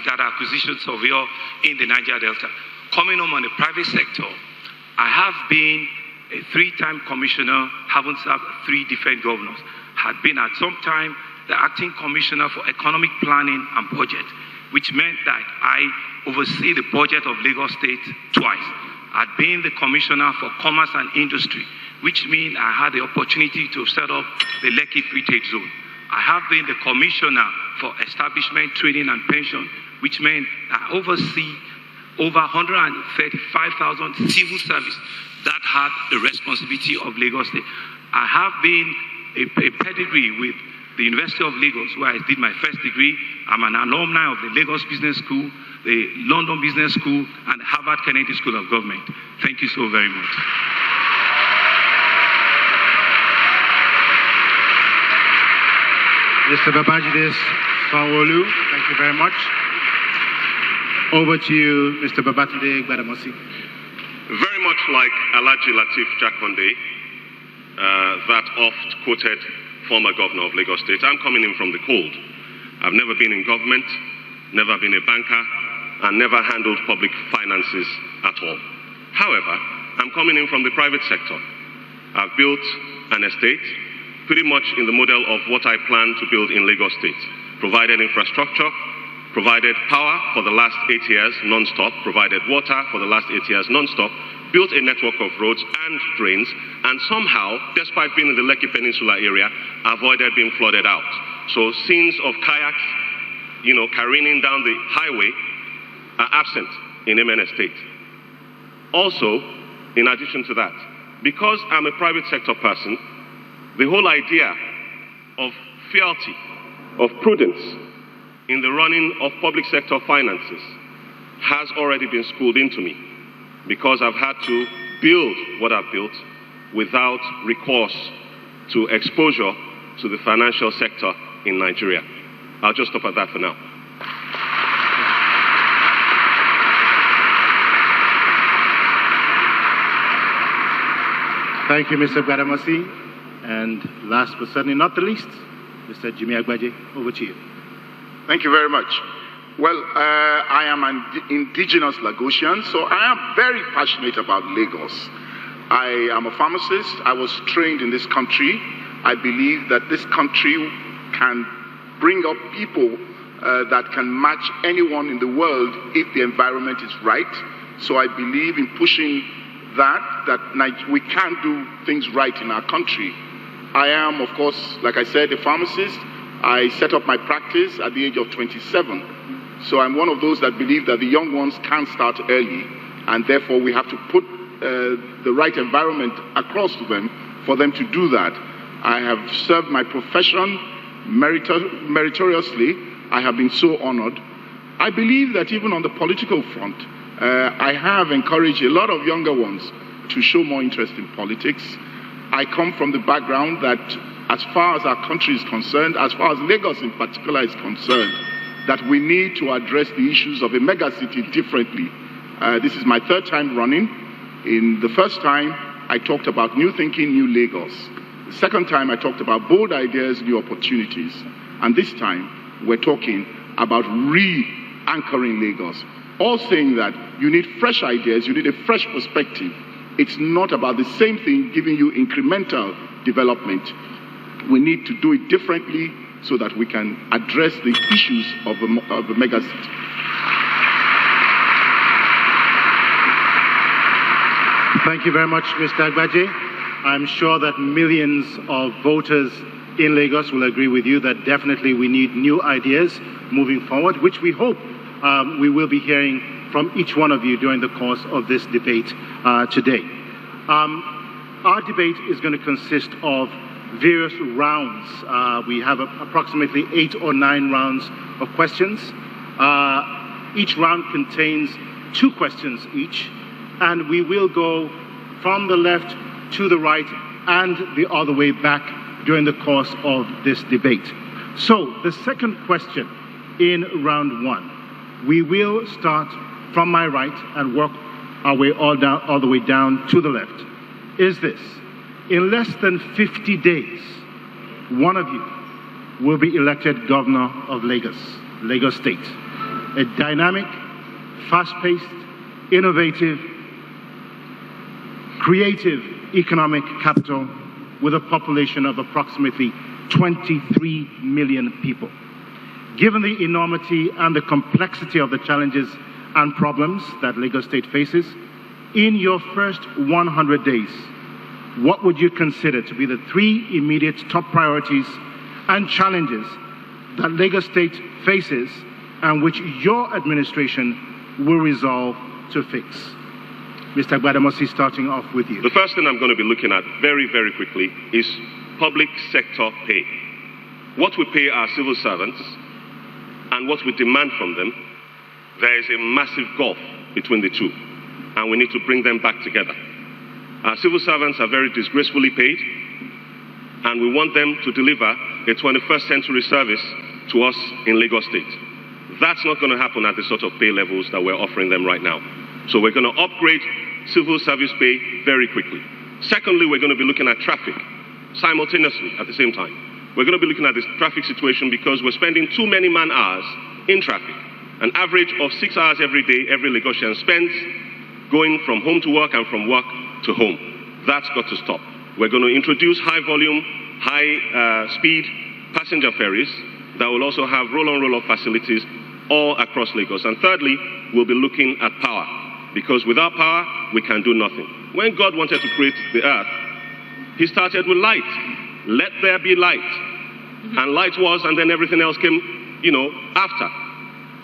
data acquisition surveyor in the Niger Delta. Coming home on the private sector, I have been a 3-time commissioner, haven't served 3 different governors. Had been at some time the acting commissioner for economic planning and budget, which meant that I oversee the budget of Lagos State twice. I'd been the commissioner for commerce and industry, which means I had the opportunity to set up the Lekki Free Trade Zone. I have been the commissioner for establishment, training and pension, which meant I oversee over 135,000 civil service that had the responsibility of Lagos State. I have been a pedigree with the University of Lagos, where I did my first degree. I'm an alumni of the Lagos Business School, the London Business School, and the Harvard Kennedy School of Government. Thank you so very much. Mr. Babajide Sanwo-Olu, thank you very much. Over to you, Mr. Babatunde Gbadamosi. Very much like Alhaji Lateef Jakonde, that oft-quoted former governor of Lagos State, I'm coming in from the cold. I've never been in government, never been a banker, and never handled public finances at all. However, I'm coming in from the private sector. I've built an estate pretty much in the model of what I plan to build in Lagos State. Provided infrastructure, provided power for the last 8 years non-stop, provided water for the last 8 years non-stop, built a network of roads and drains, and somehow, despite being in the Lekki Peninsula area, avoided being flooded out. So scenes of kayaks, careening down the highway are absent in Amen Estate. Also, in addition to that, because I'm a private sector person, the whole idea of fealty, of prudence in the running of public sector finances has already been schooled into me, because I've had to build what I've built without recourse to exposure to the financial sector in Nigeria. I'll just stop at that for now. Thank you, Mr. Gbadamosi. And last but certainly not the least, Mr. Jimmy Agbaje, over to you. Thank you very much. Well, I am an indigenous Lagosian, so I am very passionate about Lagos. I am a pharmacist. I was trained in this country. I believe that this country can bring up people that can match anyone in the world if the environment is right. So I believe in pushing that we can do things right in our country. I am, of course, like I said, a pharmacist. I set up my practice at the age of 27. So I'm one of those that believe that the young ones can start early, and therefore we have to put the right environment across to them for them to do that. I have served my profession meritoriously. I have been so honored. I believe that even on the political front, I have encouraged a lot of younger ones to show more interest in politics. I come from the background that as far as our country is concerned, as far as Lagos in particular is concerned, that we need to address the issues of a megacity differently. This is my 3rd time running. In the first time, I talked about new thinking, new Lagos. The second time, I talked about bold ideas, new opportunities. And this time, we're talking about re-anchoring Lagos. All saying that you need fresh ideas, you need a fresh perspective. It's not about the same thing giving you incremental development. We need to do it differently so that we can address the issues of the megacity. Thank you very much, Mr. Agbaje. I'm sure that millions of voters in Lagos will agree with you that definitely we need new ideas moving forward, which we hope we will be hearing from each one of you during the course of this debate today. Our debate is going to consist of various rounds. We have approximately 8 or 9 rounds of questions. Each round contains 2 questions each, and we will go from the left to the right and the other way back during the course of this debate. So, the second question in round 1, we will start from my right and work our way all the way down to the left. Is this: in less than 50 days, one of you will be elected governor of Lagos State. a dynamic, fast-paced, innovative, creative economic capital with a population of approximately 23 million people. Given the enormity and the complexity of the challenges and problems that Lagos State faces, in your first 100 days, what would you consider to be the 3 immediate top priorities and challenges that Lagos State faces and which your administration will resolve to fix? Mr. Gbadamosi, starting off with you. The first thing I'm going to be looking at very, very quickly is public sector pay. What we pay our civil servants and what we demand from them, there is a massive gulf between the two, and we need to bring them back together. Our civil servants are very disgracefully paid, and we want them to deliver a 21st century service to us in Lagos State. That's not going to happen at the sort of pay levels that we're offering them right now. So we're going to upgrade civil service pay very quickly. Secondly, we're going to be looking at traffic simultaneously at the same time. We're going to be looking at this traffic situation because we're spending too many man-hours in traffic. An average of 6 hours every day, every Lagosian spends going from home to work and from work to home. That's got to stop. We're going to introduce high-volume, high-speed passenger ferries that will also have roll-on, roll-off facilities all across Lagos. And thirdly, we'll be looking at power, because without power, we can do nothing. When God wanted to create the earth, he started with light. Let there be light. And light was, and then everything else came, after.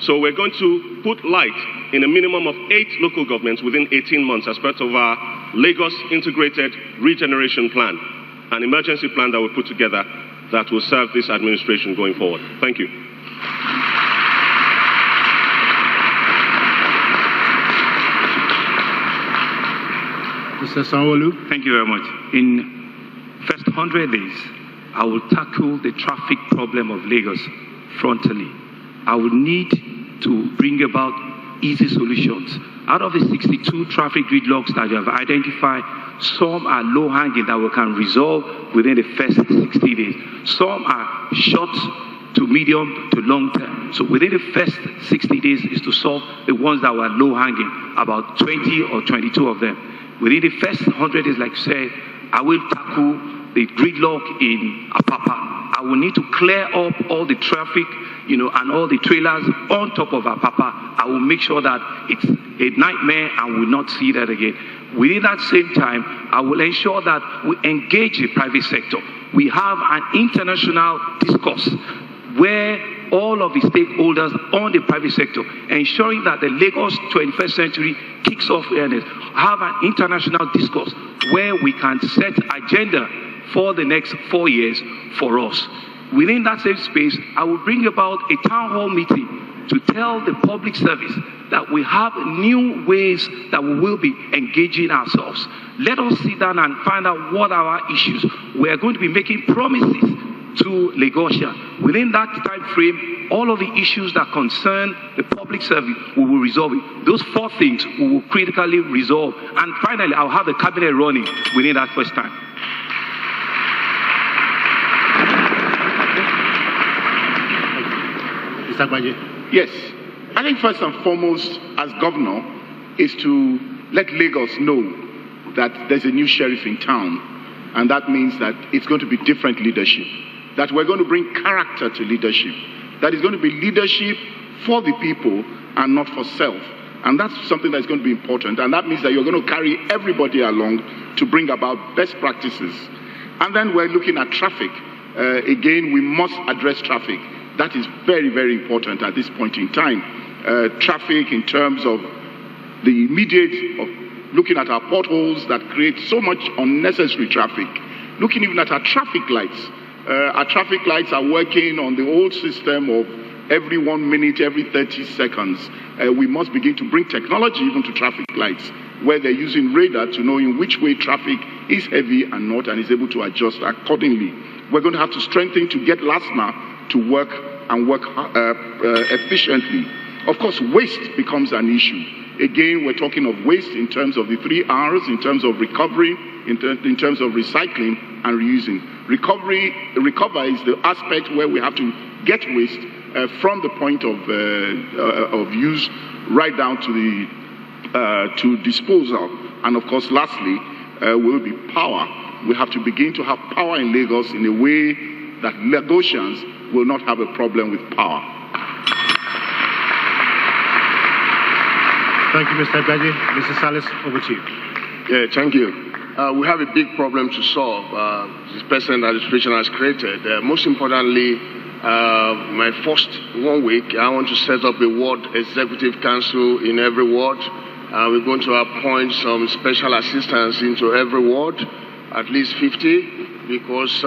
So we're going to put light in a minimum of 8 local governments within 18 months as part of our Lagos Integrated Regeneration Plan, an emergency plan that we put together that will serve this administration going forward. Thank you. Mr. Sanwo-Olu. Thank you very much. In first 100 days, I will tackle the traffic problem of Lagos frontally. I will need to bring about easy solutions. Out of the 62 traffic gridlocks that you have identified, some are low-hanging that we can resolve within the first 60 days. Some are short to medium to long term. So within the first 60 days is to solve the ones that were low-hanging, about 20 or 22 of them. Within the first 100 days, like I said, I will tackle the gridlock in Apapa. I will need to clear up all the traffic, and all the trailers on top of Apapa. I will make sure that it's a nightmare and will not see that again. Within that same time, I will ensure that we engage the private sector. We have an international discourse where all of the stakeholders on the private sector, ensuring that the Lagos 21st century kicks off earnest, have an international discourse where we can set agenda for the next 4 years for us. Within that same space, I will bring about a town hall meeting to tell the public service that we have new ways that we will be engaging ourselves. Let us sit down and find out what are our issues. We are going to be making promises to Lagosians. Within that time frame, all of the issues that concern the public service, we will resolve it. Those 4 things we will critically resolve. And finally, I'll have the cabinet running within that first time. Mr. Agbaje. Yes. I think first and foremost, as governor, is to let Lagos know that there's a new sheriff in town, and that means that it's going to be different leadership, that we're going to bring character to leadership, that it's going to be leadership for the people and not for self. And that's something that's going to be important, and that means that you're going to carry everybody along to bring about best practices. And then we're looking at traffic. Again, we must address traffic. That is very, very important at this point in time. Traffic in terms of the immediate, of looking at our potholes that create so much unnecessary traffic, looking even at our traffic lights. Our traffic lights are working on the old system of every 1 minute, every 30 seconds. We must begin to bring technology even to traffic lights, where they're using radar to know in which way traffic is heavy and not, and is able to adjust accordingly. We're going to have to strengthen to get LASMA to work and work efficiently. Of course, waste becomes an issue. Again, we're talking of waste in terms of the 3 R's, in terms of recovery, in terms of recycling and reusing. Recover is the aspect where we have to get waste from the point of use right down to the to disposal. And of course, lastly, will be power. We have to begin to have power in Lagos in a way that Lagosians will not have a problem with power. Thank you, Mr. Agbaje. Mr. Salis, over to you. Yeah, thank you. We have a big problem to solve. This present administration has created. Most importantly, my first 1 week, I want to set up a ward executive council in every ward. We're going to appoint some special assistants into every ward, at least 50, because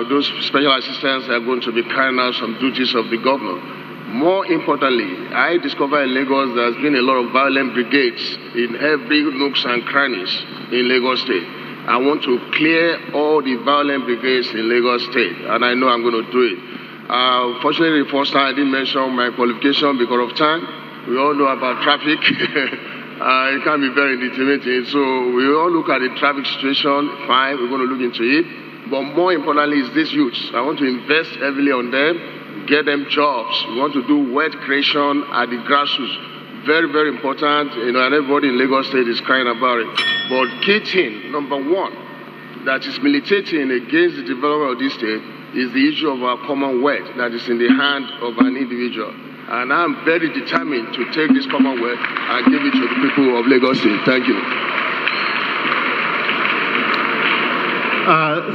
those special assistants are going to be carrying out some duties of the governor. More importantly, I discovered in Lagos there's been a lot of violent brigades in every nooks and crannies in Lagos State. I want to clear all the violent brigades in Lagos State, and I know I'm going to do it. Fortunately, the first time I didn't mention my qualification because of time. We all know about traffic. It can be very intimidating. So we all look at the traffic situation. Fine, we're going to look into it. But more importantly is these youths. I want to invest heavily on them, get them jobs. We want to do wealth creation at the grassroots. Very, very important. And everybody in Lagos State is crying about it. But key thing, number one, that is militating against the development of this state is the issue of our commonwealth that is in the hand of an individual. And I'm very determined to take this commonwealth and give it to the people of Lagos State. Thank you.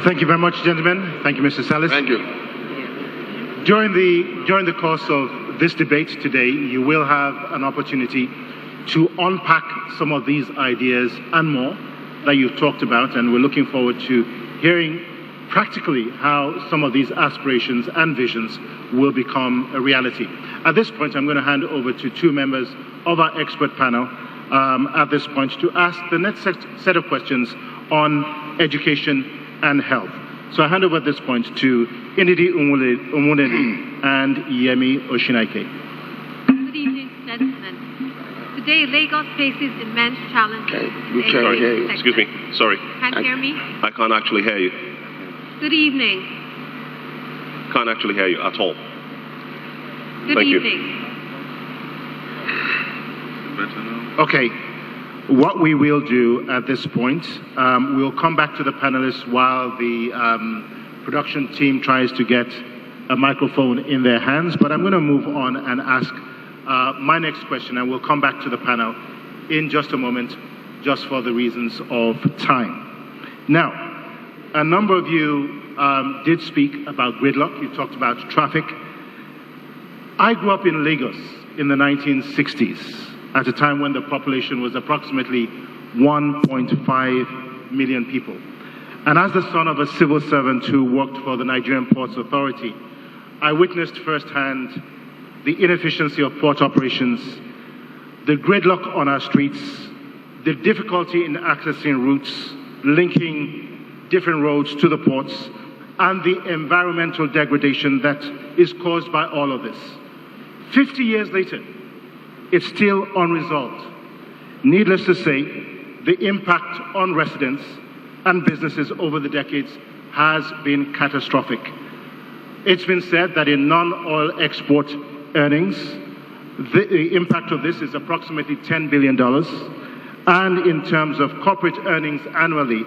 Thank you very much, gentlemen. Thank you, Mr. Salis. Thank you. During the course of this debate today, you will have an opportunity to unpack some of these ideas and more that you've talked about, and we're looking forward to hearing practically how some of these aspirations and visions will become a reality. At this point, I'm going to hand over to two members of our expert panel at this point to ask the next set of questions on education and health. So I hand over at this point to Indidi Umunedi and Yemi Oshinaike. Good evening, gentlemen. Today, Lagos faces immense challenges. We can't hear you. Excuse me. Sorry. Can't hear me? I can't actually hear you. Good evening. Can't actually hear you at all. Good Thank evening. Okay. What we will do at this point, we'll come back to the panelists while the production team tries to get a microphone in their hands, but I'm going to move on and ask my next question, and we'll come back to the panel in just a moment, just for the reasons of time. Now, a number of you did speak about gridlock. You talked about traffic. I grew up in Lagos in the 1960s, at a time when the population was approximately 1.5 million people. And as the son of a civil servant who worked for the Nigerian Ports Authority, I witnessed firsthand the inefficiency of port operations, the gridlock on our streets, the difficulty in accessing routes, linking different roads to the ports, and the environmental degradation that is caused by all of this. 50 years later, it's still unresolved. Needless to say, the impact on residents and businesses over the decades has been catastrophic. It's been said that in non-oil export earnings, the impact of this is approximately $10 billion, and in terms of corporate earnings annually,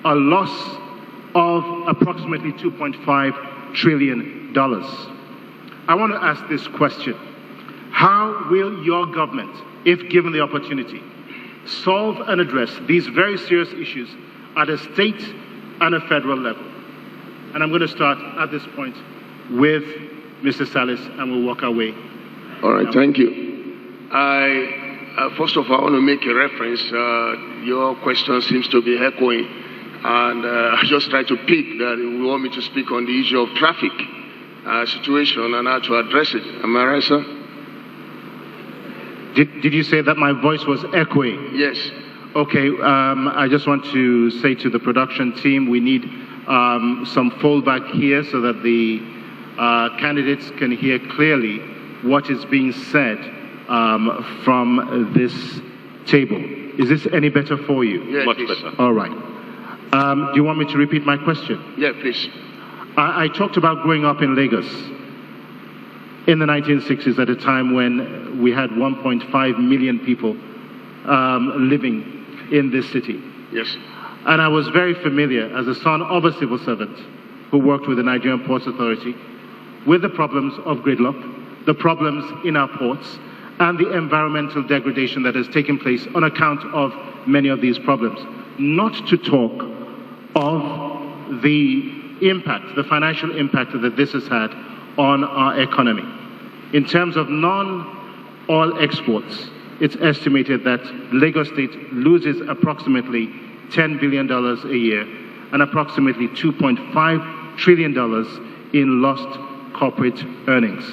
a loss of approximately $2.5 trillion. I want to ask this question. How will your government, if given the opportunity, solve and address these very serious issues at a state and a federal level? And I'm going to start at this point with Mr. Salis, and we'll walk our way. All right, thank you. First of all, I want to make a reference. Your question seems to be echoing, and I just try to pick that you want me to speak on the issue of traffic situation and how to address it. Am I right, sir? Did you say that my voice was echoing? Yes. Okay, I just want to say to the production team, we need some fallback here so that the candidates can hear clearly what is being said from this table. Is this any better for you? Yes, Much better. All right. Do you want me to repeat my question? Yeah, please. I talked about growing up in Lagos. in the 1960s at a time when we had 1.5 million people living in this city. Yes. And I was very familiar, as a son of a civil servant who worked with the Nigerian Ports Authority, with the problems of gridlock, the problems in our ports, and the environmental degradation that has taken place on account of many of these problems. Not to talk of the impact, the financial impact that this has had on our economy. In terms of non-oil exports, it's estimated that Lagos State loses approximately $10 billion a year and approximately $2.5 trillion in lost corporate earnings.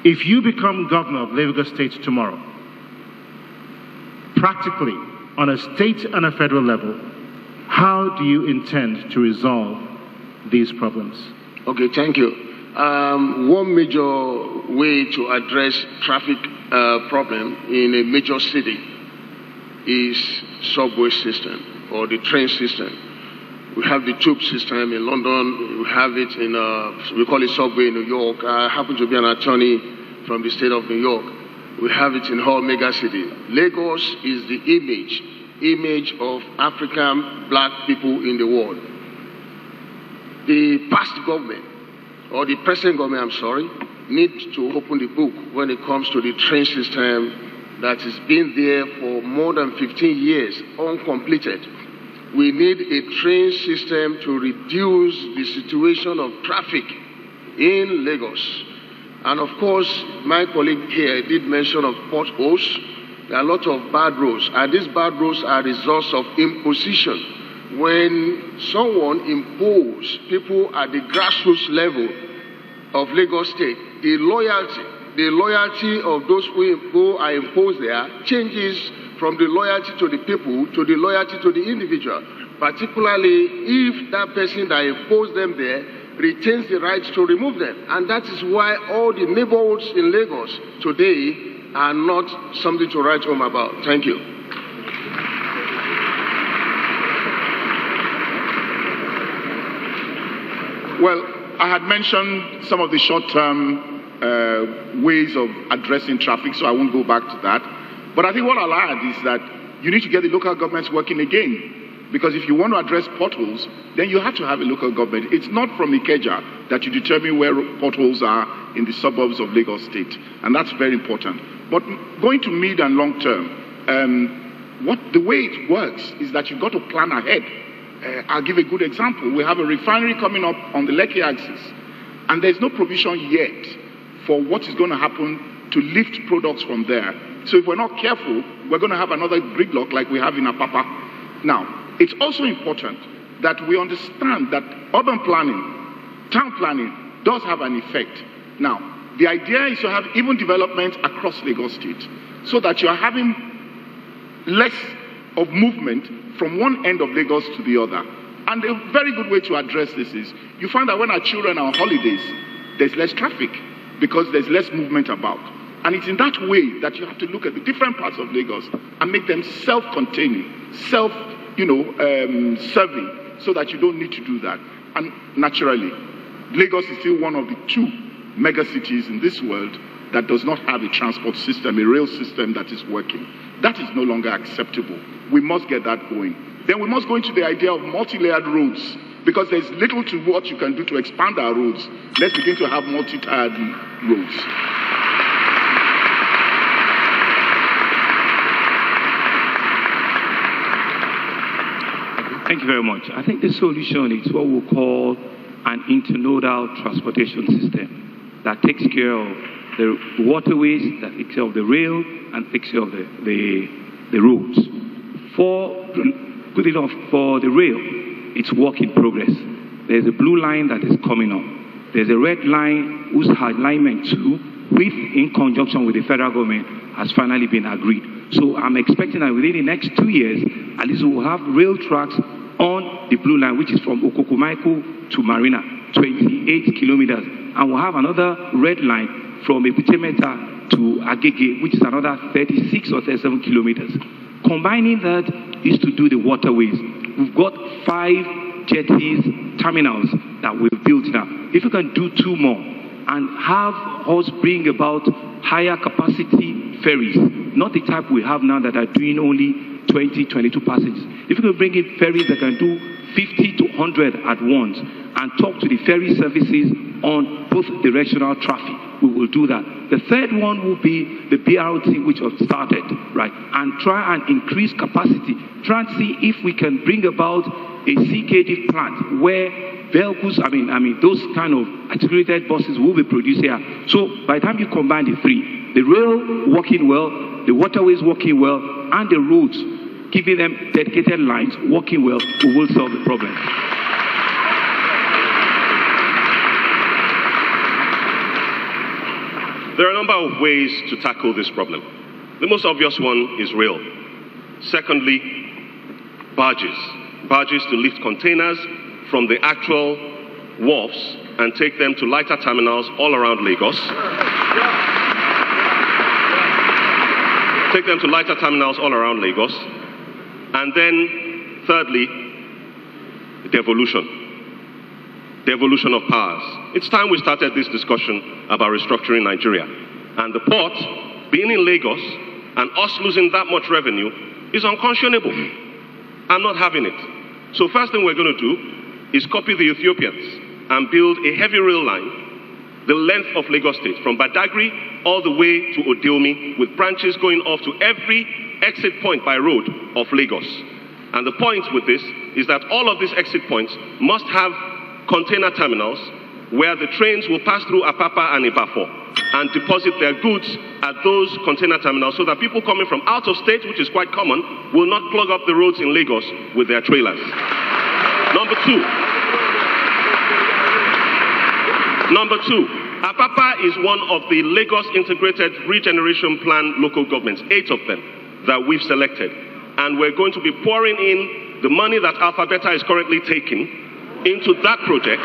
If you become governor of Lagos State tomorrow, practically on a state and a federal level, how do you intend to resolve these problems? Okay, thank you. One major way to address traffic problem in a major city is subway system or the train system. We have the tube system in London. We have it in, we call it subway in New York. I happen to be an attorney from the state of New York. We have it in all mega cities. Lagos is the image of African black people in the world. The past government, or the present government, I'm sorry, needs to open the book when it comes to the train system that has been there for more than 15 years, uncompleted. We need a train system to reduce the situation of traffic in Lagos. And of course, my colleague here did mention of potholes. There are a lot of bad roads, and these bad roads are results of imposition. When someone imposes people at the grassroots level of Lagos State, the loyalty of those who are imposed there changes from the loyalty to the people to the loyalty to the individual, particularly if that person that imposed them there retains the right to remove them. And that is why all the neighborhoods in Lagos today are not something to write home about. Thank you. Well, I had mentioned some of the short-term ways of addressing traffic, so I won't go back to that. But I think what I'll add is that you need to get the local governments working again. Because if you want to address potholes, then you have to have a local government. It's not from Ikeja that you determine where potholes are in the suburbs of Lagos State. And that's very important. But going to mid and long term, the way it works is that you've got to plan ahead. I'll give a good example. We have a refinery coming up on the Lekki axis, and there's no provision yet for what is going to happen to lift products from there. So if we're not careful, we're going to have another gridlock like we have in Apapa. Now, it's also important that we understand that urban planning, town planning, does have an effect. Now, the idea is to have even development across Lagos State, so that you're having less of movement from one end of Lagos to the other. And a very good way to address this is, you find that when our children are on holidays, there's less traffic because there's less movement about. And it's in that way that you have to look at the different parts of Lagos and make them self-containing, serving, so that you don't need to do that. And naturally, Lagos is still one of the 2 mega cities in this world that does not have a transport system, a rail system that is working. That is no longer acceptable. We must get that going. Then we must go into the idea of multi-layered roads, because there's little to what you can do to expand our roads. Let's begin to have multi-tiered roads. Thank you very much. I think the solution is what we call an intermodal transportation system that takes care of the waterways, that takes care of the rail, and takes care of the roads. Good enough for the rail, it's work in progress. There's a blue line that is coming up. There's a red line whose alignment too, in conjunction with the federal government, has finally been agreed. So I'm expecting that within the next 2 years, at least we'll have rail tracks on the blue line, which is from Okokomaiko to Marina, 28 kilometers. And we'll have another red line from Ebutemeta to Agege, which is another 36 or 37 kilometers. Combining that is to do the waterways. We've got 5 jetties, terminals that we've built now. If we can do 2 more, and have us bring about higher capacity ferries, not the type we have now that are doing only 20, 22 passengers. If we can bring in ferries that can do 50 to 100 at once and talk to the ferry services on both directional traffic, we will do that. The third one will be the BRT, which have started, right? And try and increase capacity. Try and see if we can bring about a CKD plant where vehicles, those kind of articulated buses will be produced here. So by the time you combine the three, the rail working well, the waterways working well, and the roads, giving them dedicated lines working well, we will solve the problem. There are a number of ways to tackle this problem. The most obvious one is rail. Secondly, barges. Barges to lift containers from the actual wharfs and take them to lighter terminals all around Lagos. Take them to lighter terminals all around Lagos. And then, thirdly, devolution. Devolution of powers. It's time we started this discussion about restructuring Nigeria. And the port, being in Lagos, and us losing that much revenue, is unconscionable. I'm not having it. So first thing we're going to do is copy the Ethiopians and build a heavy rail line, the length of Lagos State, from Badagry all the way to Odeomi, with branches going off to every exit point by road of Lagos. And the point with this is that all of these exit points must have container terminals where the trains will pass through Apapa and Ibafo and deposit their goods at those container terminals so that people coming from out of state, which is quite common, will not clog up the roads in Lagos with their trailers. Number two, Apapa is one of the Lagos Integrated Regeneration Plan local governments, 8 of them that we've selected. And we're going to be pouring in the money that Alpha Beta is currently taking into that project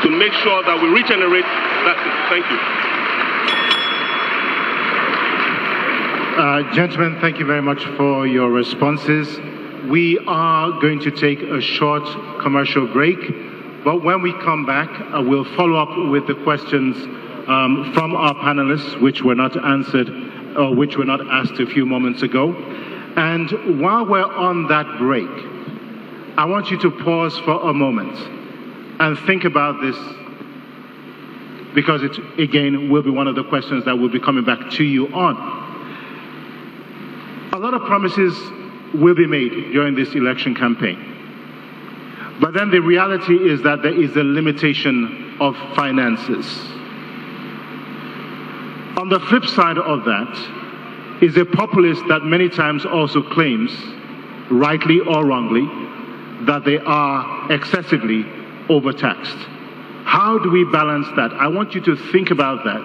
to make sure that we regenerate that. Thank you. Gentlemen, thank you very much for your responses. We are going to take a short commercial break, but when we come back, we'll follow up with the questions from our panelists, which were not answered, or which were not asked a few moments ago. And while we're on that break, I want you to pause for a moment and think about this, because it, again, will be one of the questions that we'll be coming back to you on. A lot of promises will be made during this election campaign. But then the reality is that there is a limitation of finances. On the flip side of that is a populace that many times also claims, rightly or wrongly, that they are excessively overtaxed. How do we balance that? I want you to think about that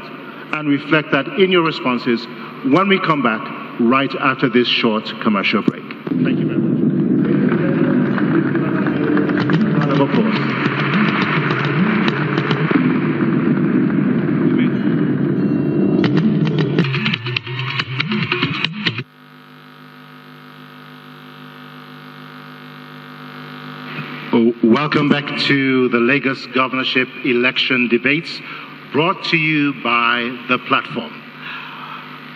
and reflect that in your responses when we come back right after this short commercial break. Thank you very much. Round of applause. Welcome back to the Lagos governorship election debates, brought to you by The Platform.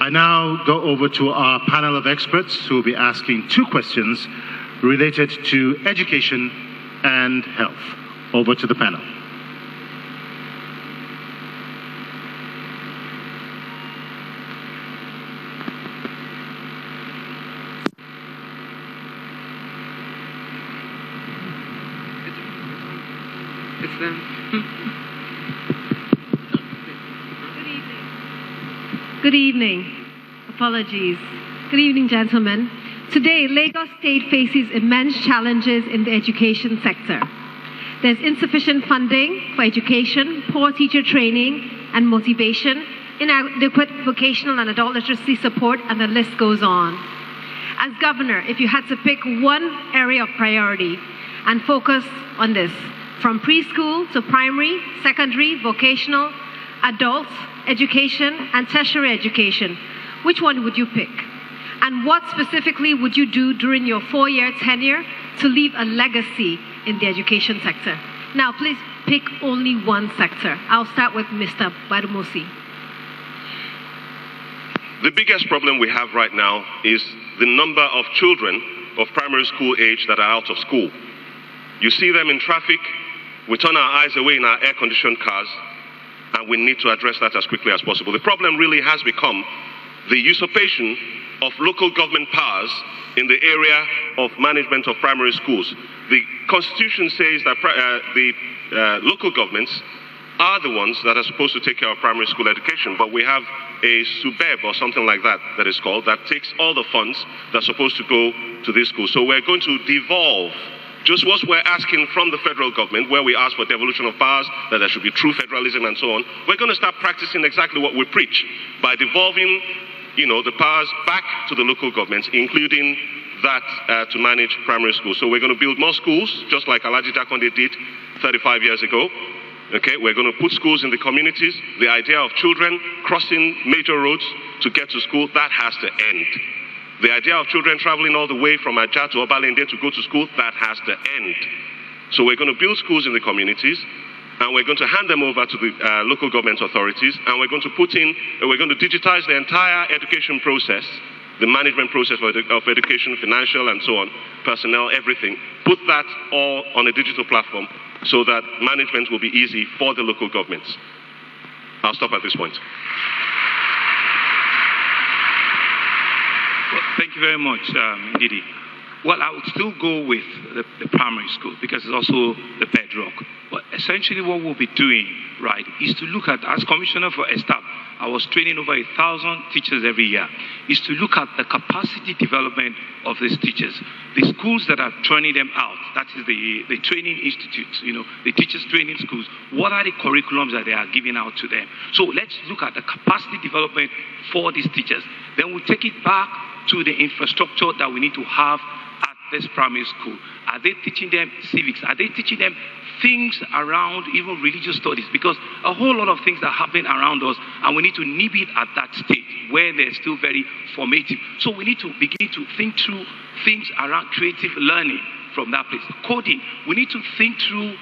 I now go over to our panel of experts who will be asking 2 questions related to education and health. Over to the panel. It's them. Good evening. Apologies. Good evening, gentlemen. Today, Lagos State faces immense challenges in the education sector. There's insufficient funding for education, poor teacher training and motivation, inadequate vocational and adult literacy support, and the list goes on. As governor, if you had to pick one area of priority and focus on this, from preschool to primary, secondary, vocational, adult education, and tertiary education, which one would you pick? And what specifically would you do during your 4-year tenure to leave a legacy in the education sector? Now, please pick only one sector? I'll start with Mr. Badumosi. The biggest problem we have right now is the number of children of primary school age that are out of school. You see them in traffic, we turn our eyes away in our air-conditioned cars, and we need to address that as quickly as possible. The problem really has become the usurpation of local government powers in the area of management of primary schools. The Constitution says that local governments are the ones that are supposed to take care of primary school education, but we have a SUBEB or something like that that is called, that takes all the funds that are supposed to go to these schools. So we're going to devolve just what we're asking from the federal government, where we ask for devolution of powers, that there should be true federalism and so on. We're going to start practicing exactly what we preach by devolving, the powers back to the local governments, including that to manage primary schools. So we're going to build more schools, just like Alhaji Jakonde did 35 years ago. Okay, we're going to put schools in the communities. The idea of children crossing major roads to get to school, that has to end. The idea of children traveling all the way from Ajah to Obalende to go to school, that has to end. So we're going to build schools in the communities, and we're going to hand them over to the local government authorities, and we're going to digitize the entire education process, the management process of education, financial and so on, personnel, everything. Put that all on a digital platform so that management will be easy for the local governments. I'll stop at this point. Well, thank you very much, Didi. Well, I would still go with the primary school because it's also the bedrock. But essentially what we'll be doing, right, is to look at, as Commissioner for ESTAB, I was training over 1,000 teachers every year, is to look at the capacity development of these teachers. The schools that are training them out, that is the training institutes, the teachers training schools, what are the curriculums that they are giving out to them? So let's look at the capacity development for these teachers. Then we'll take it back to the infrastructure that we need to have at this primary school. Are they teaching them civics? Are they teaching them things around even religious studies? Because a whole lot of things are happening around us, and we need to nib it at that stage where they're still very formative. So we need to begin to think through things around creative learning from that place. Coding, we need to think through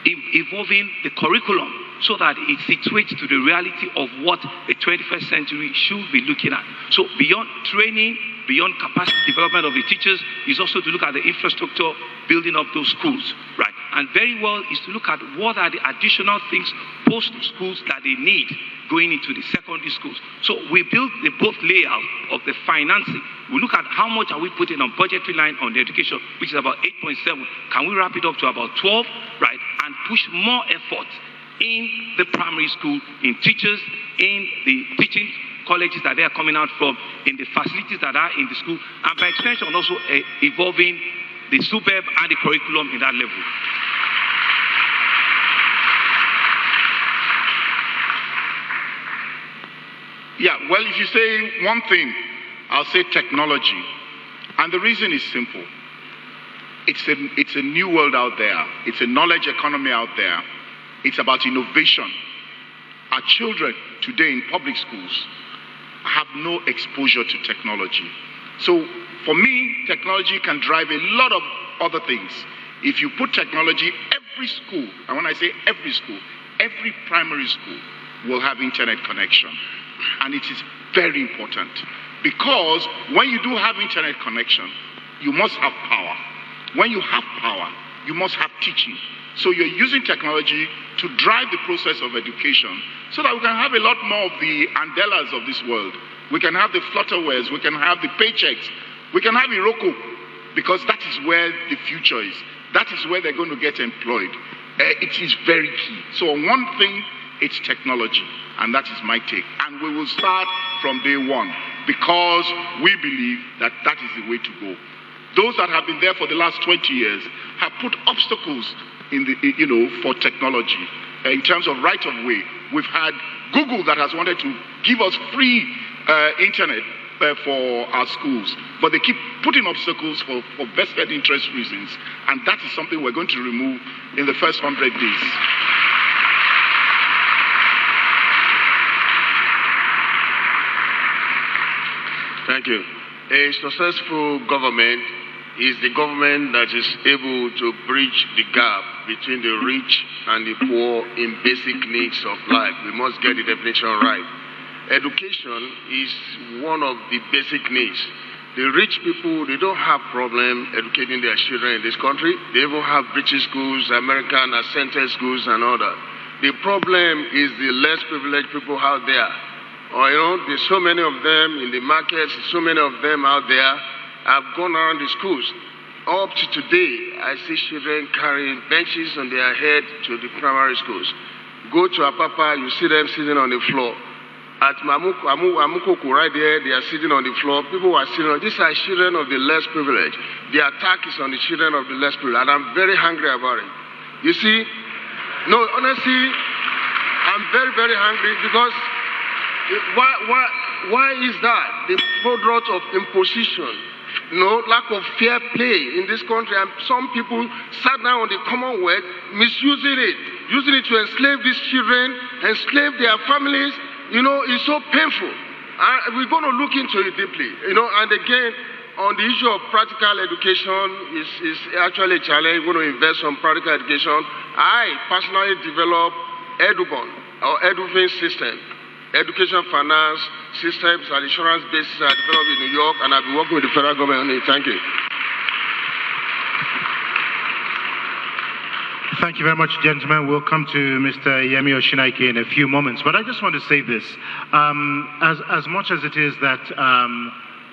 evolving the curriculum so that it situates to the reality of what the 21st century should be looking at. So beyond training, beyond capacity development of the teachers, is also to look at the infrastructure, building up those schools, right? And very well is to look at what are the additional things post-schools that they need going into the secondary schools. So we build the both layout of the financing. We look at how much are we putting on budgetary line on the education, which is about 8.7. Can we wrap it up to about 12, right? And push more effort in the primary school, in teachers, in the teaching colleges that they are coming out from, in the facilities that are in the school, and by extension also evolving the SUBEB and the curriculum in that level. Yeah, well, if you say one thing, I'll say technology. And the reason is simple. It's a new world out there. It's a knowledge economy out there. It's about innovation. Our children today in public schools have no exposure to technology. So for me, technology can drive a lot of other things. If you put technology, every school, and when I say every school, every primary school will have internet connection. And it is very important because when you do have internet connection, you must have power. When you have power, you must have teaching. So you're using technology to drive the process of education so that we can have a lot more of the Andelas of this world. We can have the Flutterwares, we can have the paychecks, we can have Iroko, because that is where the future is. That is where they're going to get employed. It is very key. So on one thing, it's technology, and that is my take. And we will start from day one because we believe that that is the way to go. Those that have been there for the last 20 years have put obstacles in the, for technology. In terms of right of way, we've had Google that has wanted to give us free internet for our schools, but they keep putting obstacles for vested interest reasons, and that is something we're going to remove in the first 100 days. Thank you. A successful government is the government that is able to bridge the gap between the rich and the poor in basic needs of life. We must get the definition right. Education is one of the basic needs. The rich people, they don't have problem educating their children in this country. They even have British schools, American ascended schools and all that. The problem is the less privileged people out there. There's so many of them in the markets, so many of them out there. I've gone around the schools. Up to today, I see children carrying benches on their head to the primary schools. Go to Apapa, you see them sitting on the floor. At Amukoku right there, they are sitting on the floor. People are sitting on. These are children of the less privileged. The attack is on the children of the less privileged, and I'm very angry about it. You see, no, honestly, I'm very, very angry because why is that? The product of imposition. Lack of fair play in this country, and some people sat down on the Commonwealth, misusing it, using it to enslave these children, enslave their families. It's so painful. We're going to look into it deeply. And again, on the issue of practical education, is actually a challenge. We're going to invest on practical education. I personally developed EduBond or EduFin system. Education finance systems and insurance bases are developed in New York, and I've been working with the federal government on it. Thank you. Thank you very much, gentlemen. We'll come to Mr. Yemi Oshinaike in a few moments, but I just want to say this. As much as it is that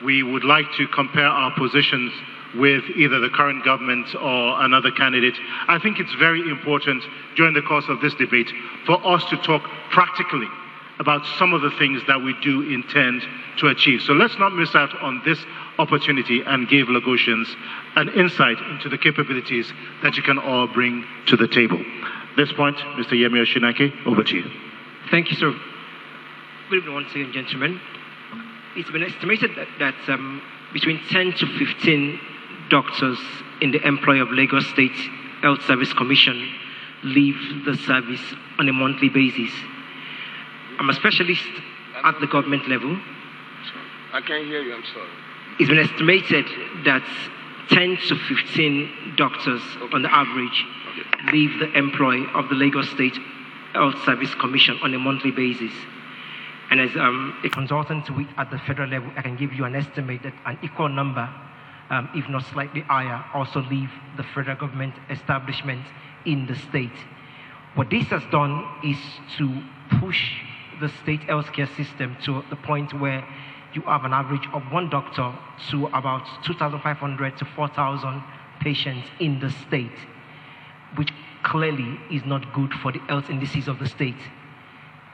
we would like to compare our positions with either the current government or another candidate, I think it's very important during the course of this debate for us to talk practically about some of the things that we do intend to achieve. So let's not miss out on this opportunity and give Lagosians an insight into the capabilities that you can all bring to the table. At this point, Mr. Yemi Oshinaike, over to you. Thank you, sir. Good evening once again, gentlemen. It's been estimated that between 10 to 15 doctors in the employ of Lagos State Health Service Commission leave the service on a monthly basis. I'm a specialist at the government level. I can't hear you, I'm sorry. It's been estimated that 10 to 15 doctors on the average leave the employ of the Lagos State Health Service Commission on a monthly basis. And as a consultant at the federal level, I can give you an estimate that an equal number, if not slightly higher, also leave the federal government establishment in the state. What this has done is to push the state healthcare system to the point where you have an average of one doctor to about 2,500 to 4,000 patients in the state, which clearly is not good for the health indices of the state.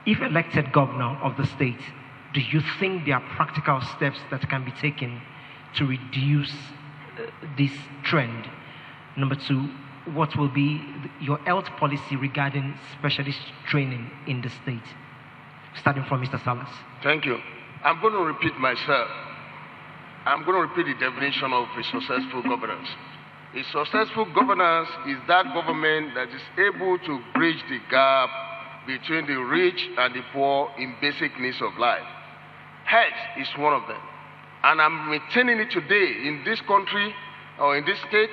If elected governor of the state, do you think there are practical steps that can be taken to reduce this trend? Number two, what will be your health policy regarding specialist training in the state? Starting from Mr. Salas. Thank you. I'm going to repeat myself. I'm going to repeat the definition of a successful governance. A successful governance is that government that is able to bridge the gap between the rich and the poor in basic needs of life. Health is one of them. And I'm maintaining it today in this country or in this state.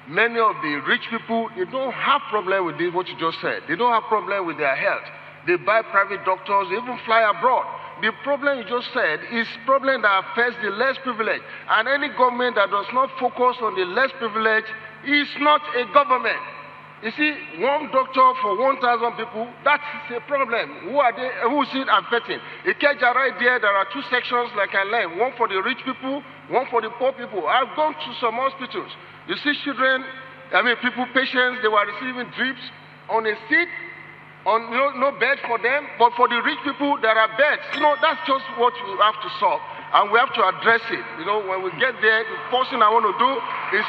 Many of the rich people, they don't have problem with this, what you just said. They don't have problem with their health. They buy private doctors, they even fly abroad. The problem you just said is problem that affects the less privileged. And any government that does not focus on the less privileged is not a government. You see, one doctor for 1,000 people, that's a problem. Who is it affecting? Ikeja right there, there are two sections like I learned. One for the rich people, one for the poor people. I've gone to some hospitals. You see children, patients, they were receiving drips on a seat, on no bed for them, but for the rich people, there are beds. That's just what we have to solve. And we have to address it. When we get there, the first thing I want to do is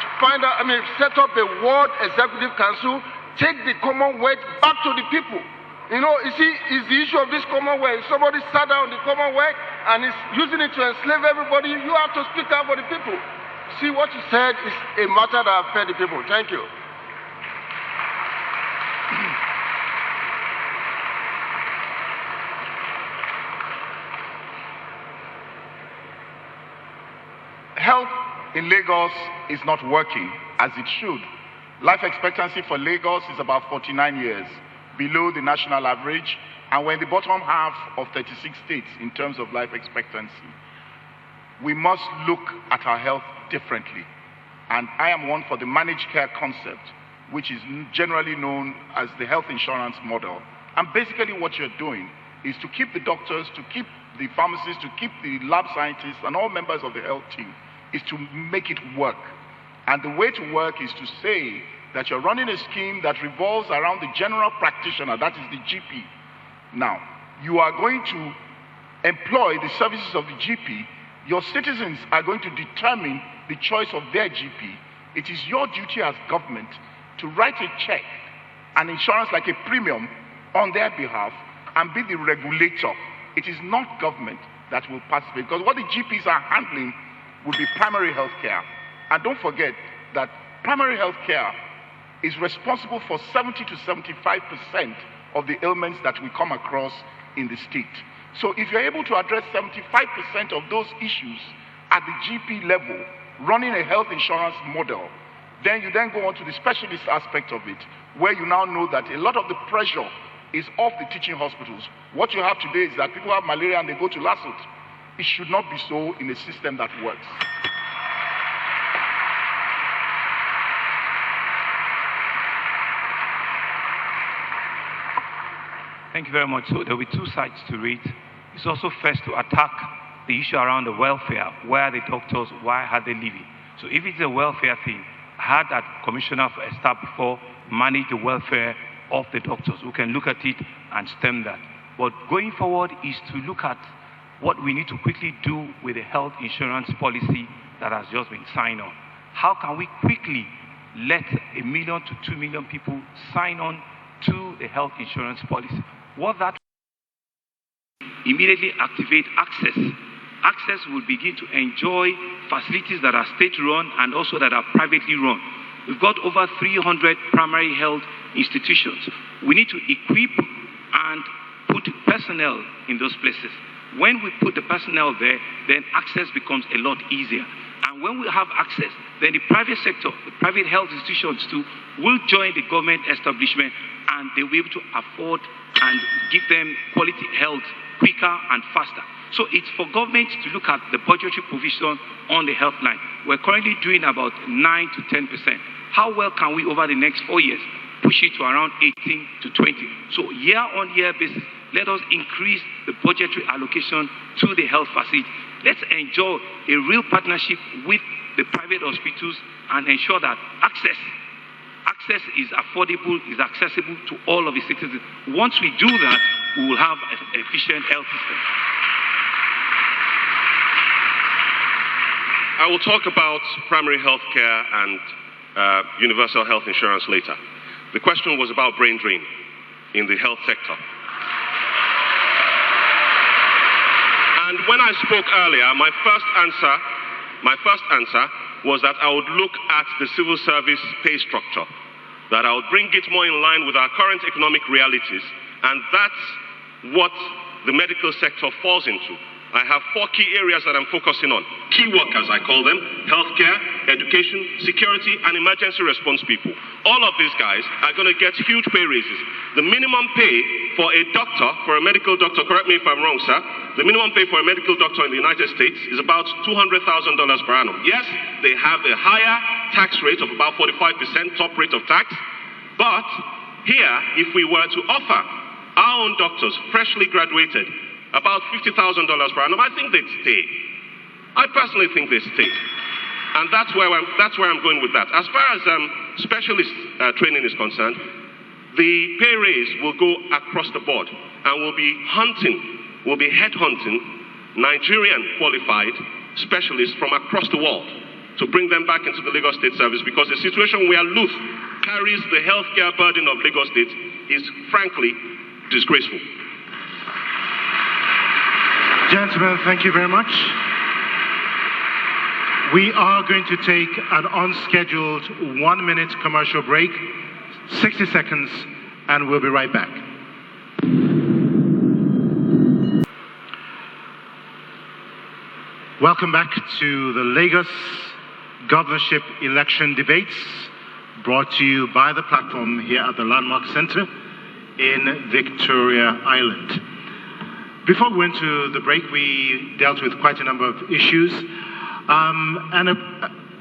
set up a World Executive Council, take the Commonwealth back to the people. You see, it's the issue of this Commonwealth. Somebody sat down the Commonwealth and is using it to enslave everybody. You have to speak out for the people. See, what you said is a matter that affects the people. Thank you. Health in Lagos is not working as it should. Life expectancy for Lagos is about 49 years, below the national average, and we're in the bottom half of 36 states in terms of life expectancy. We must look at our health differently. And I am one for the managed care concept, which is generally known as the health insurance model. And basically what you're doing is to keep the doctors, to keep the pharmacists, to keep the lab scientists and all members of the health team, is to make it work. And the way to work is to say that you're running a scheme that revolves around the general practitioner, that is the GP. Now, you are going to employ the services of the GP. Your citizens are going to determine the choice of their GP. It is your duty as government to write a check, an insurance like a premium, on their behalf and be the regulator. It is not government that will participate, because what the GPs are handling will be primary health care. And don't forget that primary health care is responsible for 70 to 75% of the ailments that we come across in the state. So if you're able to address 75% of those issues at the GP level, running a health insurance model, then you then go on to the specialist aspect of it, where you now know that a lot of the pressure is off the teaching hospitals. What you have today is that people have malaria and they go to LASUT. It should not be so in a system that works. Thank you very much. So there will be two sides to it. It's also first to attack the issue around the welfare. Where are the doctors? Why are they leaving? So if it's a welfare thing, I had that Commissioner for Staff before manage the welfare of the doctors. We can look at it and stem that. But going forward is to look at what we need to quickly do with the health insurance policy that has just been signed on. How can we quickly let 1 million to 2 million people sign on to the health insurance policy? What that immediately activate access. Access will begin to enjoy facilities that are state-run and also that are privately run. We've got over 300 primary health institutions. We need to equip and put personnel in those places. When we put the personnel there, then access becomes a lot easier. And when we have access, then the private sector, the private health institutions too, will join the government establishment, and they will be able to afford and give them quality health quicker and faster. So it's for government to look at the budgetary provision on the health line. We're currently doing about 9 to 10%. How well can we, over the next 4 years, push it to around 18 to 20? So year-on-year basis, let us increase the budgetary allocation to the health facility. Let's enjoy a real partnership with the private hospitals and ensure that access is affordable, is accessible to all of the citizens. Once we do that, we will have an efficient health system. I will talk about primary health care and universal health insurance later. The question was about brain drain in the health sector. And when I spoke earlier, my first answer was that I would look at the civil service pay structure, that I would bring it more in line with our current economic realities, and that's what the medical sector falls into. I have 4 key areas that I'm focusing on. Key workers, I call them: healthcare, education, security, and emergency response people. All of these guys are going to get huge pay raises. The minimum pay for a doctor, for a medical doctor, correct me if I'm wrong, sir, the minimum pay for a medical doctor in the United States is about $200,000 per annum. Yes, they have a higher tax rate of about 45%, top rate of tax. But here, if we were to offer our own doctors, freshly graduated, about $50,000 per annum, I think they'd stay. I personally think they stay. And that's where I'm going with that. As far as specialist training is concerned, the pay raise will go across the board, and we'll be headhunting Nigerian qualified specialists from across the world to bring them back into the Lagos State Service, because the situation where Luth carries the healthcare burden of Lagos State is frankly disgraceful. Gentlemen, thank you very much. We are going to take an unscheduled 1-minute commercial break, 60 seconds, and we'll be right back. Welcome back to the Lagos governorship election debates, brought to you by the platform here at the Landmark Center in Victoria Island. Before we went to the break, we dealt with quite a number of issues, and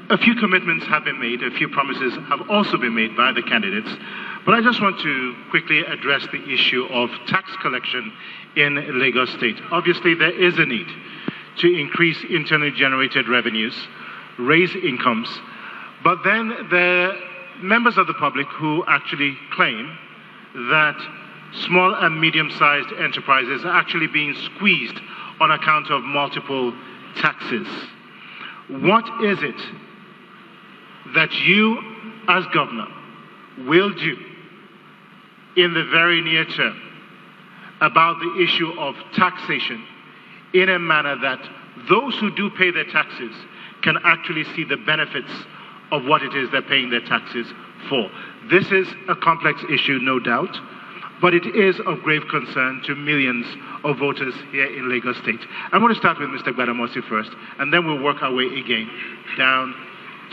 a few commitments have been made, a few promises have also been made by the candidates. But I just want to quickly address the issue of tax collection in Lagos State. Obviously, there is a need to increase internally generated revenues, raise incomes, but then there are members of the public who actually claim that small and medium-sized enterprises are actually being squeezed on account of multiple taxes. What is it that you, as governor, will do in the very near term about the issue of taxation in a manner that those who do pay their taxes can actually see the benefits of what it is they're paying their taxes for? This is a complex issue, no doubt, but it is of grave concern to millions of voters here in Lagos State. I'm going to start with Mr. Gbadamosi first, and then we'll work our way again down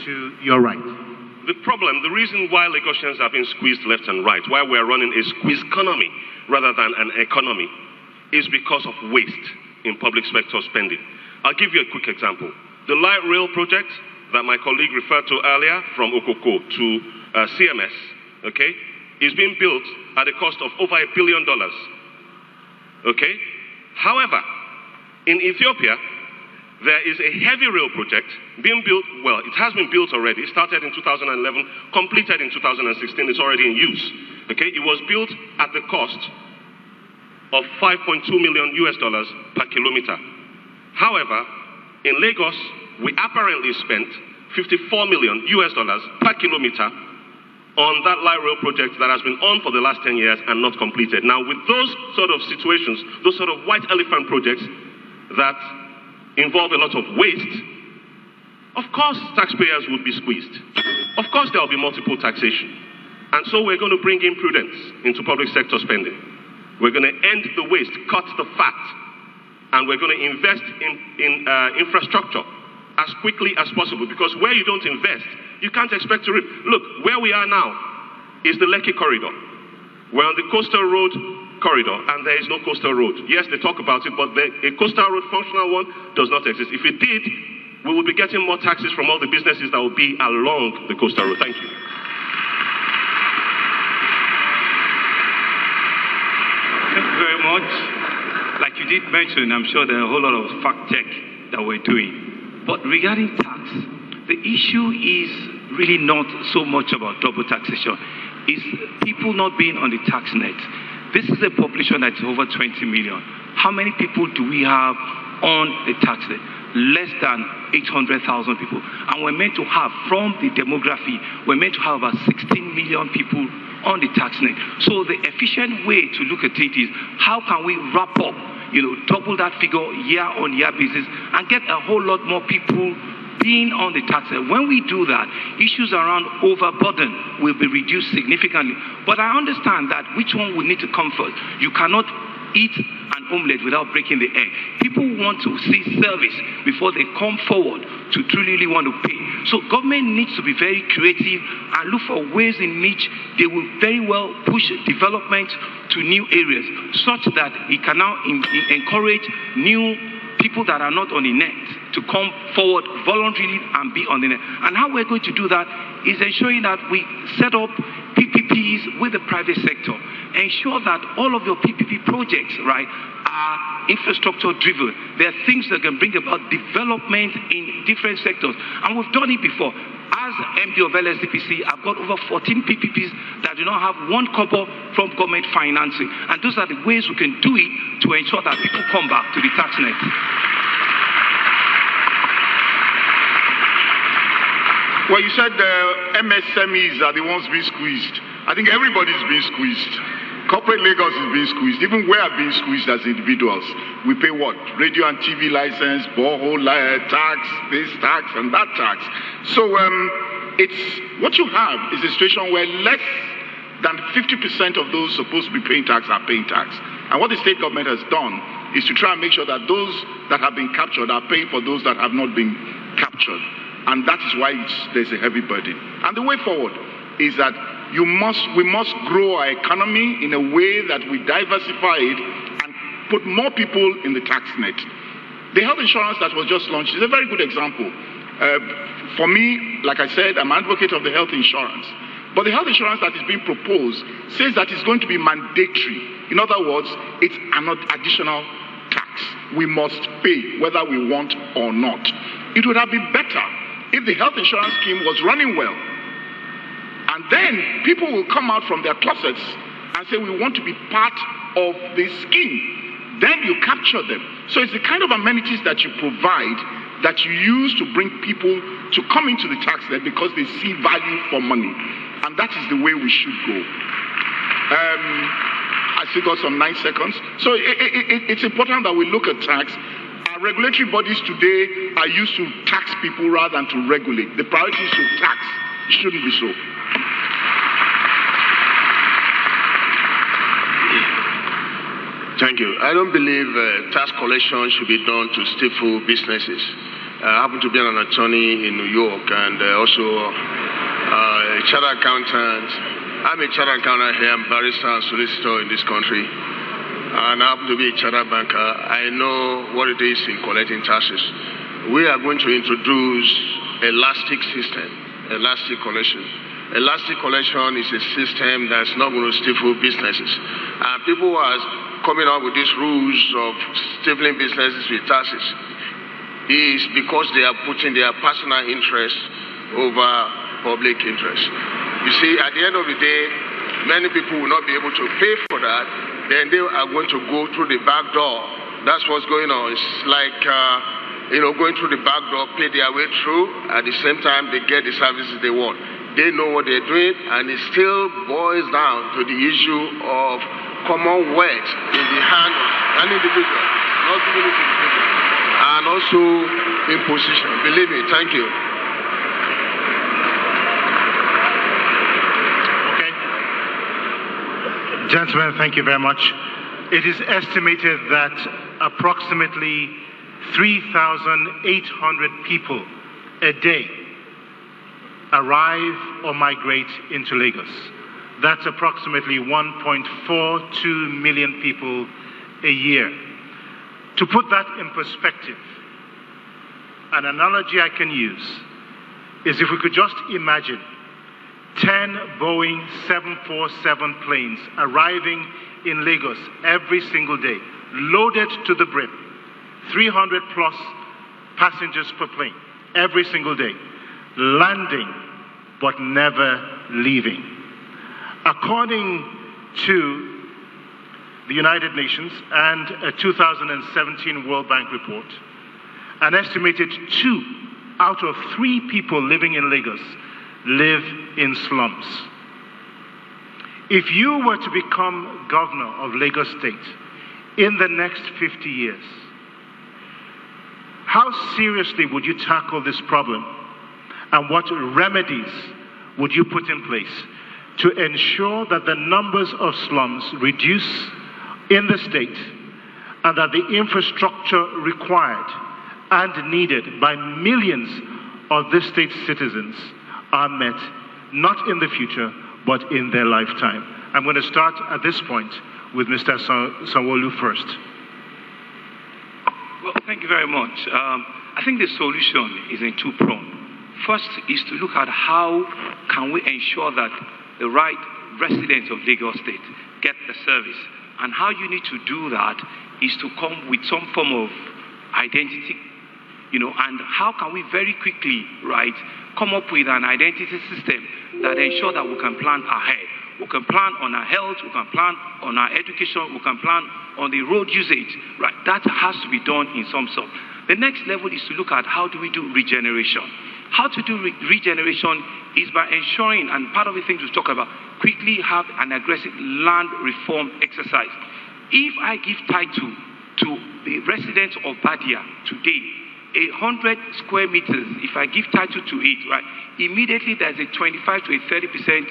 to your right. The reason why Lagosians have been squeezed left and right, why we're running a squeeze economy rather than an economy, is because of waste in public sector spending. I'll give you a quick example. The light rail project that my colleague referred to earlier from Okoko to CMS, okay, is being built at a cost of over $1 billion. Okay? However, in Ethiopia, there is a heavy rail project being built, well, it has been built already, started in 2011, completed in 2016, it's already in use. Okay? It was built at the cost of $5.2 million per kilometer. However, in Lagos, we apparently spent $54 million per kilometer on that light rail project that has been on for the last 10 years and not completed. Now, with those sort of situations, those sort of white elephant projects that involve a lot of waste, of course taxpayers would be squeezed. Of course there will be multiple taxation. And so we're going to bring in prudence into public sector spending. We're going to end the waste, cut the fat, and we're going to invest in infrastructure as quickly as possible, because where you don't invest, you can't expect to reap. Look, where we are now is the Lekki corridor. We're on the coastal road corridor, and there is no coastal road. Yes, they talk about it, but a coastal road, functional one, does not exist. If it did, we would be getting more taxes from all the businesses that will be along the coastal road. Thank you. Thank you very much. Like you did mention, I'm sure there are a whole lot of fact check that we're doing. But regarding tax, the issue is really not so much about double taxation. It's people not being on the tax net. This is a population that's over 20 million. How many people do we have on the tax net? Less than 800,000 people. And we're meant to have, from the demography, we're meant to have about 16 million people on the tax net. So the efficient way to look at it is, how can we wrap up, double that figure year-on-year basis and get a whole lot more people being on the tax net. When we do that, issues around overburden will be reduced significantly. But I understand that which one will need to come first. You cannot eat an omelette without breaking the egg. People want to see service before they come forward to truly want to pay. So government needs to be very creative and look for ways in which they will very well push development to new areas, such that it can now encourage new people that are not on the net to come forward voluntarily and be on the net. And how we're going to do that is ensuring that we set up PPPs with the private sector. Ensure that all of your PPP projects, right, are infrastructure driven. There are things that can bring about development in different sectors. And we've done it before. As MD of LSDPC, I've got over 14 PPPs that do not have one kobo from government financing. And those are the ways we can do it to ensure that people come back to the tax net. Well, you said the MSMEs are the ones being squeezed. I think everybody's being squeezed. Corporate Lagos is being squeezed. Even we are being squeezed as individuals. We pay what? Radio and TV license, borehole tax, this tax and that tax. So it's what you have is a situation where less than 50% of those supposed to be paying tax are paying tax. And what the state government has done is to try and make sure that those that have been captured are paying for those that have not been captured. and that is why there's a heavy burden. And the way forward is that we must grow our economy in a way that we diversify it and put more people in the tax net. The health insurance that was just launched is a very good example. For me, like I said, I'm an advocate of the health insurance. But the health insurance that is being proposed says that it's going to be mandatory. In other words, it's an additional tax. We must pay whether we want or not. It would have been better if the health insurance scheme was running well. And then people will come out from their closets and say, we want to be part of this scheme. Then you capture them. So it's the kind of amenities that you provide that you use to bring people to come into the tax net because they see value for money. And that is the way we should go. I still got some 9 seconds. So it's important that we look at tax. Our regulatory bodies today are used to tax people rather than to regulate. The priority is to tax. It shouldn't be so. Thank you. I don't believe tax collection should be done to stifle businesses. I happen to be an attorney in New York and also a chartered accountant. I'm a chartered accountant here. I'm barrister and solicitor in this country. And I happen to be a chartered banker. I know what it is in collecting taxes. We are going to introduce elastic system, elastic collection. Elastic collection is a system that's not going to stifle businesses. And people are coming up with these rules of stifling businesses with taxes is because they are putting their personal interest over public interest. You see, at the end of the day, many people will not be able to pay for that. Then they are going to go through the back door. That's what's going on. It's like, going through the back door, pay their way through. At the same time, they get the services they want. They know what they're doing, and it still boils down to the issue of common wealth in the hand of an individual, not giving it to the people, and also imposition. Believe me, thank you. Okay. Gentlemen, thank you very much. It is estimated that approximately 3,800 people a day arrive or migrate into Lagos. That's approximately 1.42 million people a year. To put that in perspective, an analogy I can use is if we could just imagine 10 Boeing 747 planes arriving in Lagos every single day, loaded to the brim, 300 plus passengers per plane every single day, landing but never leaving. According to the United Nations and a 2017 World Bank report, an estimated 2 out of 3 people living in Lagos live in slums. If you were to become governor of Lagos State in the next 50 years, how seriously would you tackle this problem? And what remedies would you put in place to ensure that the numbers of slums reduce in the state and that the infrastructure required and needed by millions of this state's citizens are met, not in the future, but in their lifetime? I'm going to start at this point with Mr. Sanwo-Olu first. Well, thank you very much. I think the solution is in two-pronged. First is to look at how can we ensure that the right residents of Lagos State get the service. And how you need to do that is to come with some form of identity, and how can we very quickly, come up with an identity system that ensure that we can plan ahead. We can plan on our health, we can plan on our education, we can plan on the road usage, right? That has to be done in some sort. The next level is to look at how do we do regeneration. How to do regeneration is by ensuring, and part of the things we talk about, quickly have an aggressive land reform exercise. If I give title to the residents of Badia today, 100 square meters, if I give title to it, right, immediately there's a 25 to a 30%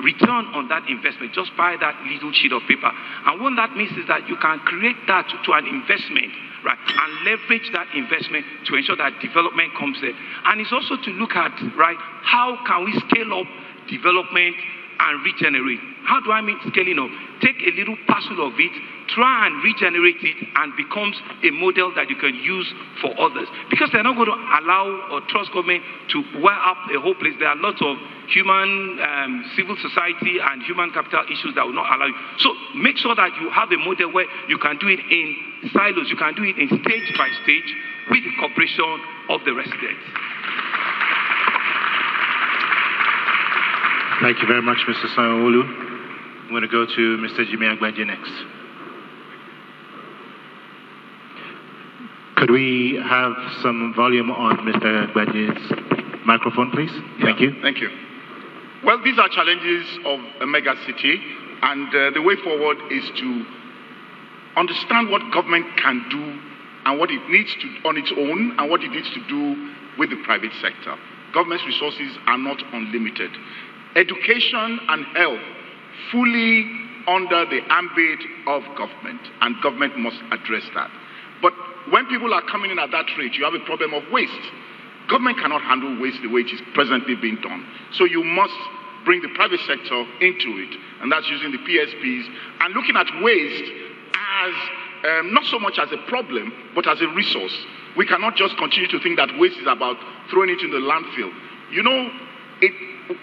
return on that investment just by that little sheet of paper. And what that means is that you can create that to an investment, right, and leverage that investment to ensure that development comes there. And it's also to look at, right, how can we scale up development and regenerate. How do I mean scaling up? Take a little parcel of it, try and regenerate it, and becomes a model that you can use for others. Because they're not going to allow or trust government to wear up a whole place. There are lots of human, civil society and human capital issues that will not allow you. So make sure that you have a model where you can do it in silos, you can do it in stage by stage with the cooperation of the residents. Thank you very much, Mr. Sanwo-Olu. I'm going to go to Mr. Jimmy Agbaje next. Could we have some volume on Mr. Agbaje's microphone, please? Thank you. Thank you. Well, these are challenges of a mega city, and the way forward is to understand what government can do and what it needs to on its own and what it needs to do with the private sector. Government's resources are not unlimited. Education and health fully under the ambit of government, and government must address that. But when people are coming in at that rate, you have a problem of waste. Government cannot handle waste the way it is presently being done. So you must bring the private sector into it, and that's using the PSPs and looking at waste as not so much as a problem, but as a resource. We cannot just continue to think that waste is about throwing it in the landfill. You know,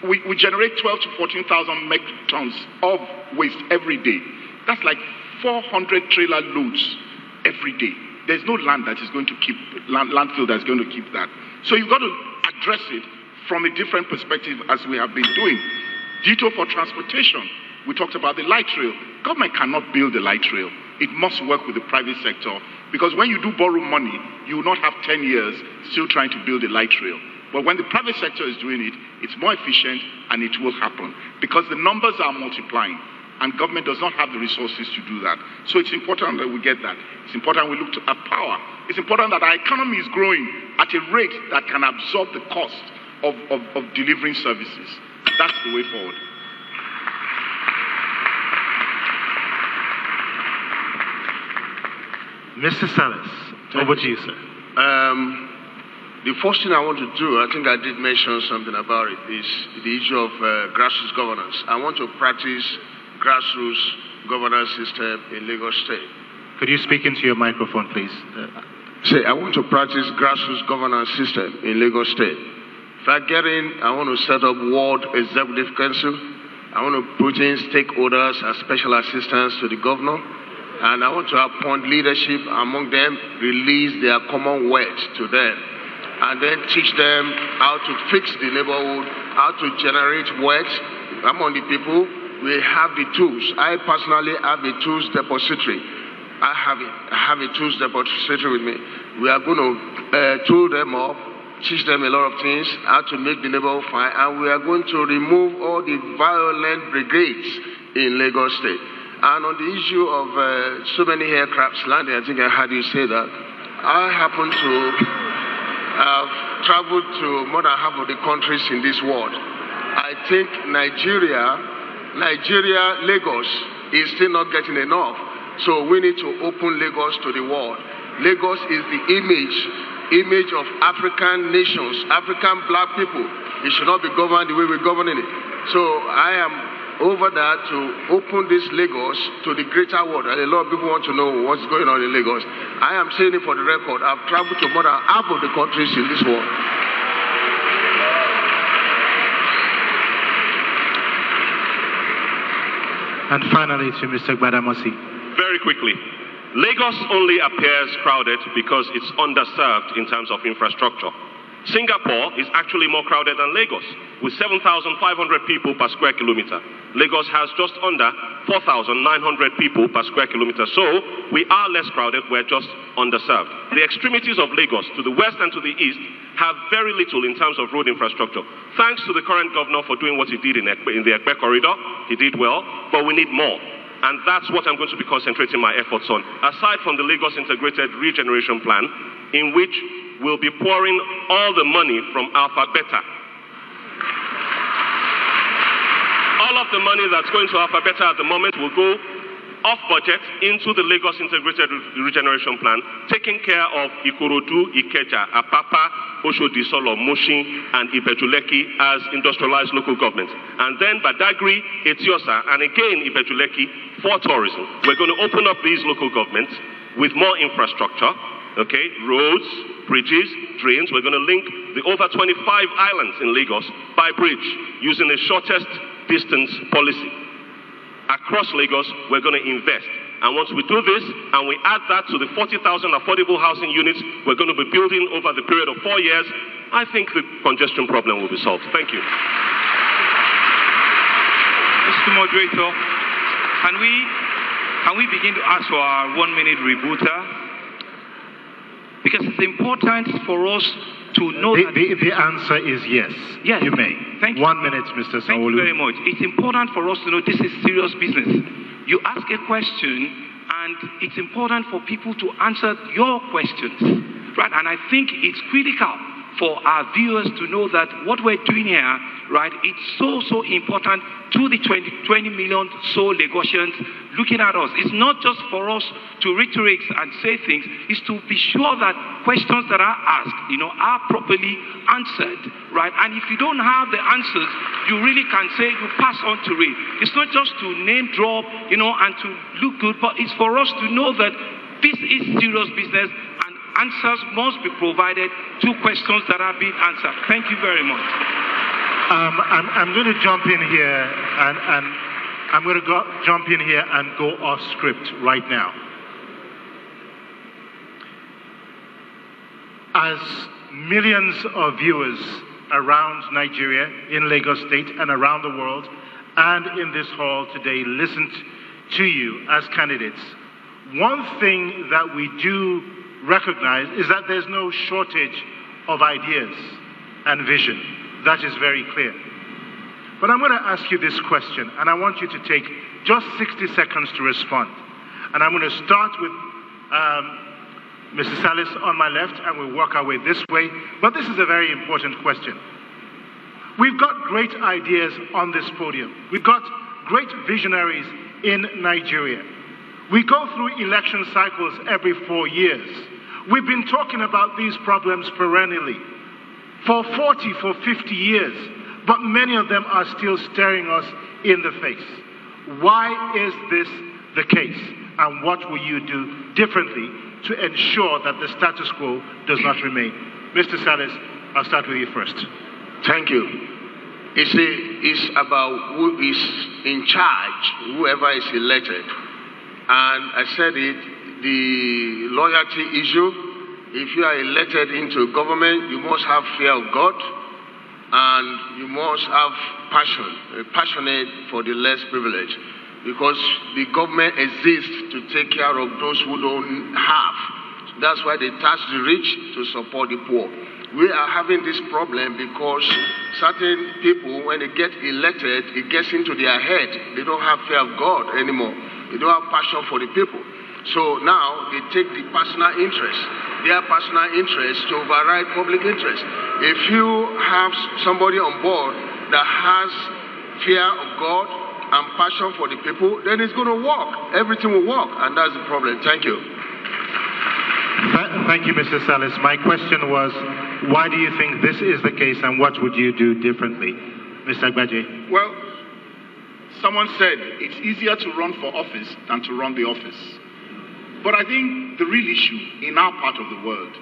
we generate 12 to 14,000 metric tons of waste every day. That's like 400 trailer loads every day. There's no land that is going to keep, landfill that's going to keep that. So you've got to address it from a different perspective as we have been doing. Detour for transportation. We talked about the light rail. Government cannot build the light rail. It must work with the private sector, because when you do borrow money, you will not have 10 years still trying to build a light rail. But when the private sector is doing it, it's more efficient and it will happen, because the numbers are multiplying and government does not have the resources to do that. So it's important that we get that. It's important we look at power. It's important that our economy is growing at a rate that can absorb the cost of delivering services. That's the way forward. Mr. Salas, over to you, sir. The first thing I want to do, I think I did mention something about it, is the issue of grassroots governance. I want to practice grassroots governance system in Lagos State. Could you speak into your microphone, please? Say, I want to practice grassroots governance system in Lagos State. If I get in, I want to set up World Executive Council. I want to put in stakeholders as special assistants to the governor. And I want to appoint leadership among them, release their common wealth to them, and then teach them how to fix the neighborhood, how to generate wealth among the people. We have the tools. I personally have a tools depository. I have a tools depository with me. We are going to tool them up, teach them a lot of things, how to make the neighborhood fine, and we are going to remove all the violent brigades in Lagos State. And on the issue of so many aircrafts landing, I think I heard you say that. I happen to have traveled to more than half of the countries in this world. I think Nigeria, Lagos is still not getting enough. So we need to open Lagos to the world. Lagos is the image of African nations, African black people. It should not be governed the way we're governing it. So I am over that to open this Lagos to the greater world. And a lot of people want to know what's going on in Lagos. I am saying it for the record. I've traveled to more than half of the countries in this world. And finally to Mr. Gbadamosi. Very quickly, Lagos only appears crowded because it's underserved in terms of infrastructure. Singapore is actually more crowded than Lagos, with 7,500 people per square kilometer. Lagos has just under 4,900 people per square kilometer. So we are less crowded, we're just underserved. The extremities of Lagos, to the west and to the east, have very little in terms of road infrastructure. Thanks to the current governor for doing what he did in the Ekpe corridor. He did well, but we need more. And that's what I'm going to be concentrating my efforts on. Aside from the Lagos Integrated Regeneration Plan, in which we'll be pouring all the money from Alpha Beta. All of the money that's going to Alpha Beta at the moment will go off budget into the Lagos Integrated Regeneration Plan, taking care of Ikorodu, Ikeja, Apapa, Oshodi, Solo, Mushin, and Ibejuleki as industrialized local governments. And then Badagry, Etiosa, and again Ibejuleki for tourism. We're going to open up these local governments with more infrastructure, okay, roads, bridges, drains. We're going to link the over 25 islands in Lagos by bridge using the shortest distance policy. Across Lagos, we're going to invest. And once we do this, and we add that to the 40,000 affordable housing units we're going to be building over the period of 4 years, I think the congestion problem will be solved. Thank you. Mr. Moderator, can we begin to ask for our 1-minute rebooter? Because it's important for us to know that... The answer is yes. Yes. You may. Thank you. 1 minute, Mr. Sanwo-Olu. Thank you very much. It's important for us to know this is serious business. You ask a question, and it's important for people to answer your questions, right? And I think it's critical for our viewers to know that what we're doing here, right, it's so important to the 20 million so Lagosians looking at us. It's not just for us to rhetoric and say things, it's to be sure that questions that are asked, are properly answered, right? And if you don't have the answers, you really can say you pass on to it. It's not just to name drop, and to look good, but it's for us to know that this is serious business and answers must be provided to questions that are being answered. Thank you very much. I'm going to jump in here and I'm going to jump in here and go off script right now. As millions of viewers around Nigeria, in Lagos State and around the world, and in this hall today listened to you as candidates, one thing that we do recognize is that there's no shortage of ideas and vision. That is very clear. But I'm going to ask you this question, and I want you to take just 60 seconds to respond. And I'm going to start with Mrs. Salis on my left, and we'll work our way this way. But this is a very important question. We've got great ideas on this podium. We've got great visionaries in Nigeria. We go through election cycles every 4 years. We've been talking about these problems perennially for 40, for 50 years, but many of them are still staring us in the face. Why is this the case? And what will you do differently to ensure that the status quo does not remain? Mr. Salis, I'll start with you first. Thank you. It's about who is in charge, whoever is elected. And I said it, the loyalty issue. If you are elected into government, you must have fear of God, and you must have passionate for the less privileged, because the government exists to take care of those who don't have. That's why they tax the rich to support the poor. We are having this problem because certain people, when they get elected, it gets into their head. They don't have fear of God anymore. They don't have passion for the people. So now they take the personal interest, their personal interest, to override public interest. If you have somebody on board that has fear of God and passion for the people, then it's going to work. Everything will work, and that's the problem. Thank you. Thank you, Mr. Salis. My question was, why do you think this is the case, and what would you do differently? Mr. Agbaje. Well, someone said it's easier to run for office than to run the office. But I think the real issue in our part of the world,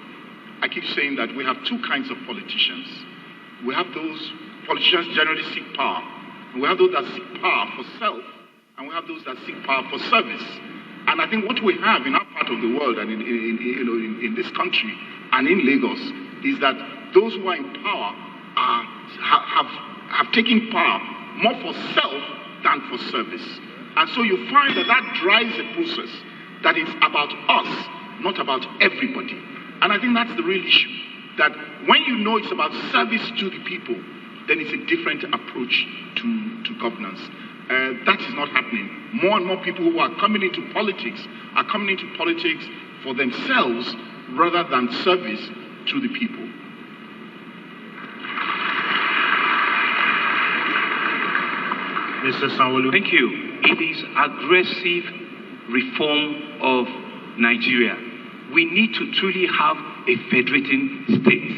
I keep saying that we have two kinds of politicians. We have those politicians generally seek power, and we have those that seek power for self, and we have those that seek power for service. And I think what we have in our part of the world and in this country and in Lagos is that those who are in power have taken power more for self than for service. And so you find that drives a process that is about us, not about everybody. And I think that's the real issue, that when you know it's about service to the people, then it's a different approach to governance. That is not happening. More and more people who are coming into politics are coming into politics for themselves rather than service to the people. Mr. Sanwo-Olu. Thank you. It is aggressive reform of Nigeria. We need to truly have a federating state.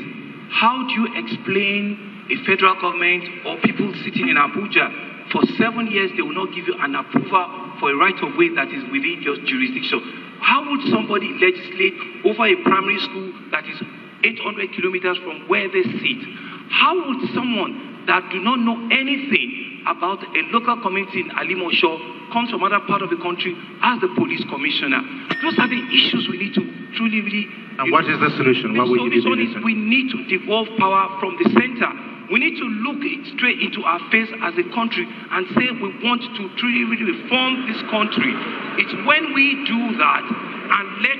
How do you explain a federal government or people sitting in Abuja for 7 years they will not give you an approval for a right-of-way that is within your jurisdiction? How would somebody legislate over a primary school that is 800 kilometers from where they sit? How would someone that do not know anything about a local community in Alimosho comes from other part of the country as the police commissioner? Those are the issues we need to truly really... And what is the solution? What would you be doing? We need to devolve power from the center. We need to look straight into our face as a country and say we want to truly really reform this country. It's when we do that and let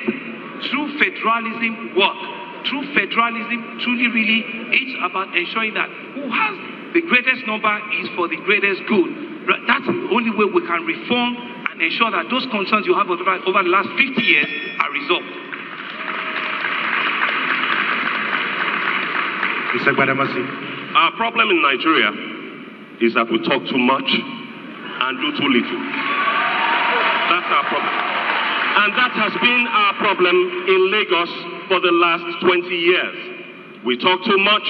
true federalism work. True federalism truly really is about ensuring that who has the greatest number is for the greatest good. That's the only way we can reform and ensure that those concerns you have over the last 50 years are resolved. Mr. Badamasi. Our problem in Nigeria is that we talk too much and do too little. That's our problem. And that has been our problem in Lagos for the last 20 years. We talk too much,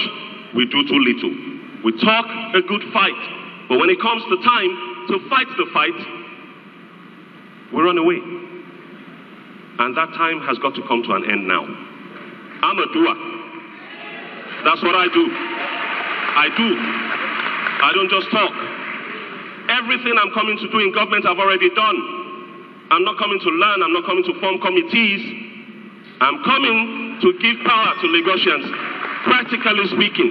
we do too little. We talk a good fight, but when it comes to time to fight the fight, we run away. And that time has got to come to an end now. I'm a doer. That's what I do. I don't just talk. Everything I'm coming to do in government I've already done. I'm not coming to learn, I'm not coming to form committees. I'm coming to give power to Lagosians, practically speaking.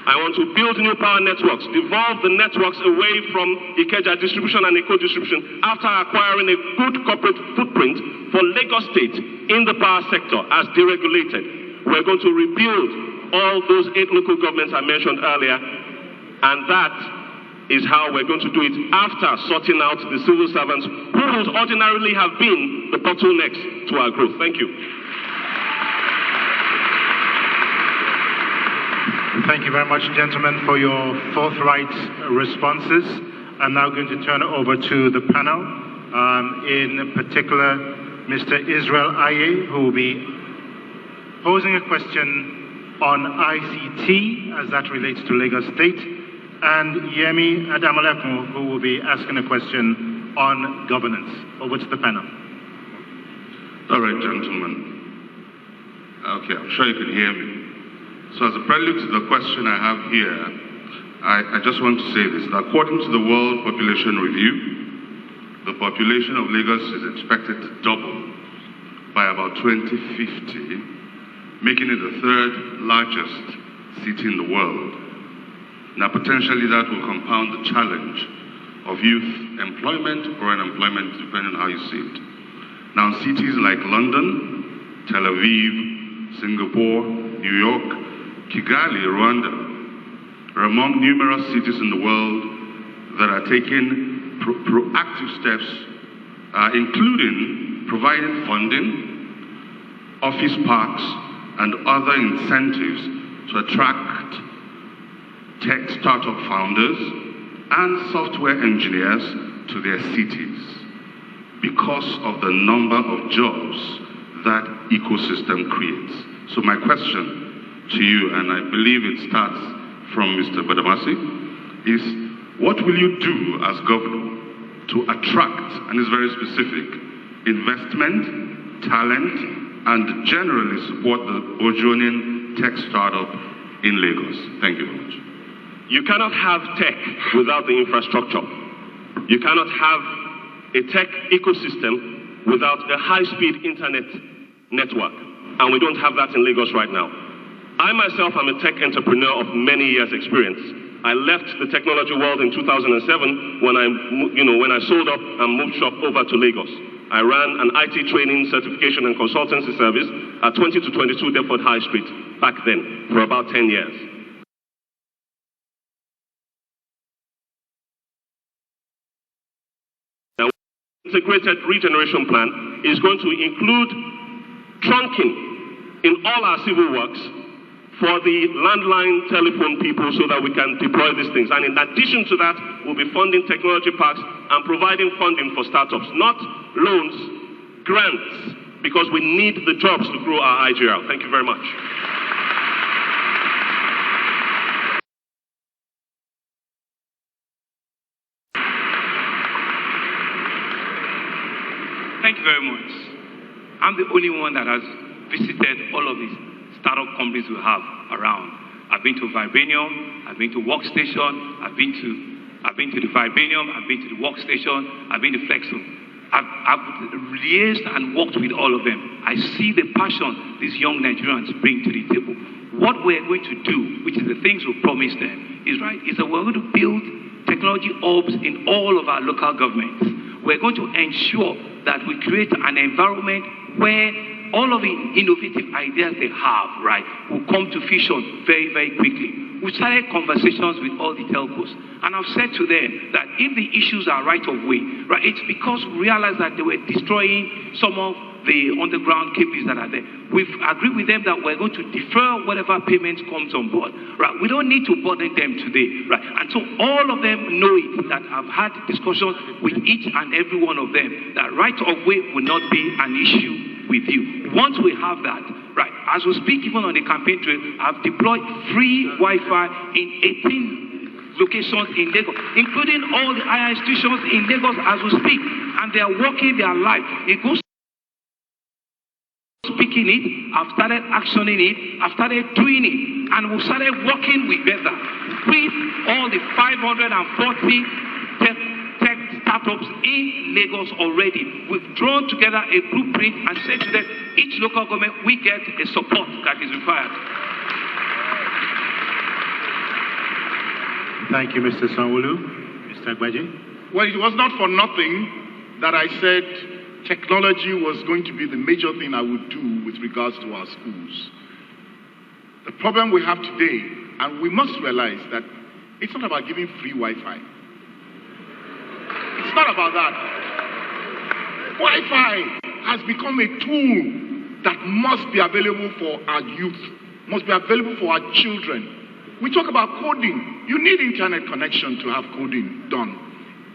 I want to build new power networks, devolve the networks away from Ikeja distribution and Eko distribution after acquiring a good corporate footprint for Lagos State in the power sector as deregulated. We're going to rebuild all those 8 local governments I mentioned earlier, and that is how we're going to do it after sorting out the civil servants who would ordinarily have been the bottlenecks to our growth. Thank you. Thank you very much, gentlemen, for your forthright responses. I'm now going to turn it over to the panel, in particular, Mr. Israel Aye, who will be posing a question on ICT as that relates to Lagos State, and Yemi Adamalekun, who will be asking a question on governance. Over to the panel. All right, gentlemen. Okay, I'm sure you can hear me. So as a prelude to the question I have here, I just want to say this, that according to the World Population Review, the population of Lagos is expected to double by about 2050, making it the 3rd largest city in the world. Now, potentially that will compound the challenge of youth employment or unemployment, depending on how you see it. Now, cities like London, Tel Aviv, Singapore, New York, Kigali, Rwanda, are among numerous cities in the world that are taking proactive steps, including providing funding, office parks, and other incentives to attract tech startup founders and software engineers to their cities because of the number of jobs that ecosystem creates. So my question to you, and I believe it starts from Mr. Badamasi, is what will you do as governor to attract, and it's very specific, investment, talent, and generally support the burgeoning tech startup in Lagos? Thank you very much. You cannot have tech without the infrastructure. You cannot have a tech ecosystem without a high-speed internet network. And we don't have that in Lagos right now. I myself am a tech entrepreneur of many years' experience. I left the technology world in 2007 when I sold up and moved shop over to Lagos. I ran an IT training, certification, and consultancy service at 20 to 22 Deptford High Street back then for about 10 years. Now, the integrated regeneration plan is going to include trunking in all our civil works for the landline telephone people so that we can deploy these things. And in addition to that, we'll be funding technology parks and providing funding for startups, not loans, grants, because we need the jobs to grow our IGR. Thank you very much. Thank you very much. I'm the only one that has visited all of these startup companies we have around. I've been to Vibranium, I've been to Workstation, I've been to the Vibranium, I've been to the Workstation, I've been to Flexum. I've liaised and worked with all of them. I see the passion these young Nigerians bring to the table. What we're going to do, which is the things we promised them, is that we're going to build technology hubs in all of our local governments. We're going to ensure that we create an environment where all of the innovative ideas they have, will come to fruition very, very quickly. We started conversations with all the telcos, and I've said to them that if the issues are right of way, it's because we realized that they were destroying some of the underground cables that are there. We've agreed with them that we're going to defer whatever payment comes on board, We don't need to burden them today, And so all of them know it, that I've had discussions with each and every one of them, that right of way will not be an issue with you. Once we have that, as we speak, even on the campaign trail, I've deployed free Wi-Fi in 18 locations in Lagos, including all the higher institutions in Lagos as we speak, and they are working their life. It goes speaking it, I've started actioning it, I've started doing it, and we've started working together with all the 540 tech startups in Lagos already. We've drawn together a blueprint and said to them, each local government, we get a support that is required. Thank you, Mr. Sanwo-Olu. Mr. Agbaje? Well, it was not for nothing that I said technology was going to be the major thing I would do with regards to our schools. The problem we have today, and we must realize that it's not about giving free Wi-Fi. It's not about that. Wi-Fi has become a tool that must be available for our youth, must be available for our children. We talk about coding. You need internet connection to have coding done.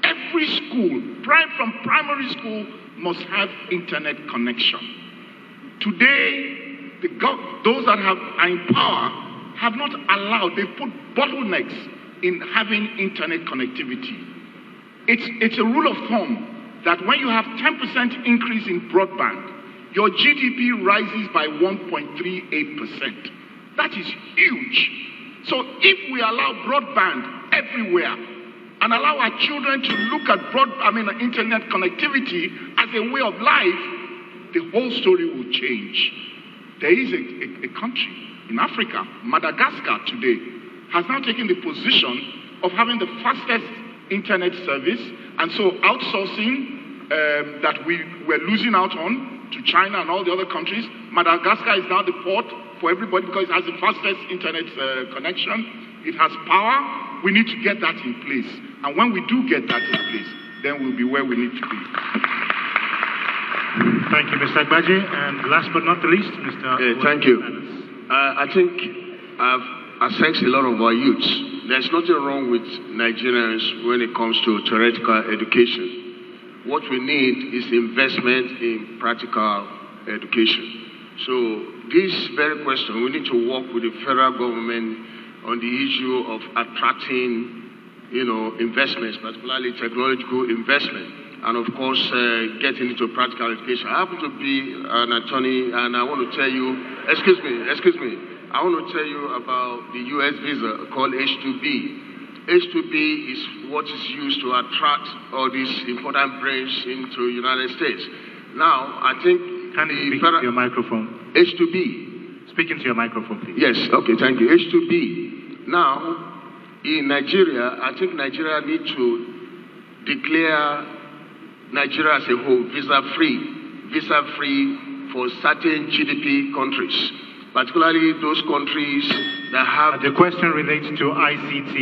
Every school, from primary school, must have internet connection. Today, those that are in power have not allowed, they put bottlenecks in having internet connectivity. It's a rule of thumb that when you have 10% increase in broadband, your GDP rises by 1.38%. That is huge. So if we allow broadband everywhere and allow our children to look at internet connectivity as a way of life, the whole story will change. There is a country in Africa, Madagascar today, has now taken the position of having the fastest internet service, and so outsourcing that we were losing out on to China and all the other countries, Madagascar is now the port for everybody because it has the fastest internet connection. It has power. We need to get that in place. And when we do get that in place, then we'll be where we need to be. Thank you, Mr. Agbaje. And last but not the least, Mr. Thank you. I think I've assessed a lot of our youths. There's nothing wrong with Nigerians when it comes to theoretical education. What we need is investment in practical education. So this very question, we need to work with the federal government on the issue of attracting, investments, particularly technological investment, and of course, getting into practical education. I happen to be an attorney, and I want to tell you, excuse me, I want to tell you about the U.S. visa called H-2B. H-2B is what is used to attract all these important brains into the United States. Now, I think... Can you speak into your microphone? H-2B. Speak into your microphone, please. Yes, okay, thank you. H-2B. Now, in Nigeria, I think Nigeria needs to declare Nigeria as a whole visa-free for certain GDP countries, particularly those countries that have... The question relates to ICT.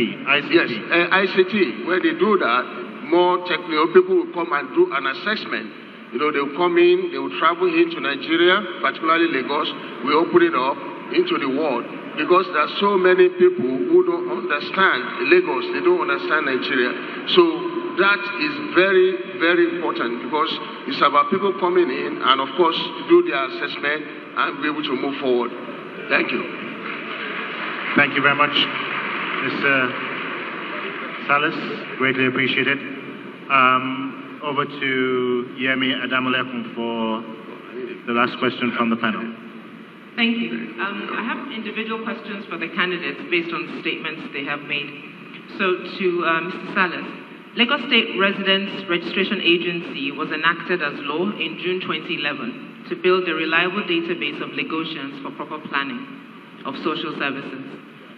Yes, ICT. Where they do that, more technical people will come and do an assessment. They will come in, they will travel into Nigeria, particularly Lagos. We open it up into the world. because there are so many people who don't understand Lagos, they don't understand Nigeria. So that is very, very important because it's about people coming in and, of course, do their assessment and be able to move forward. Thank you. Thank you very much, Mr. Salas. Greatly appreciated. Over to Yemi Adamulekun for the last question from the panel. Thank you. I have individual questions for the candidates based on the statements they have made. So to Mr. Salas, Lagos State Residents Registration Agency was enacted as law in June 2011 to build a reliable database of Lagosians for proper planning of social services.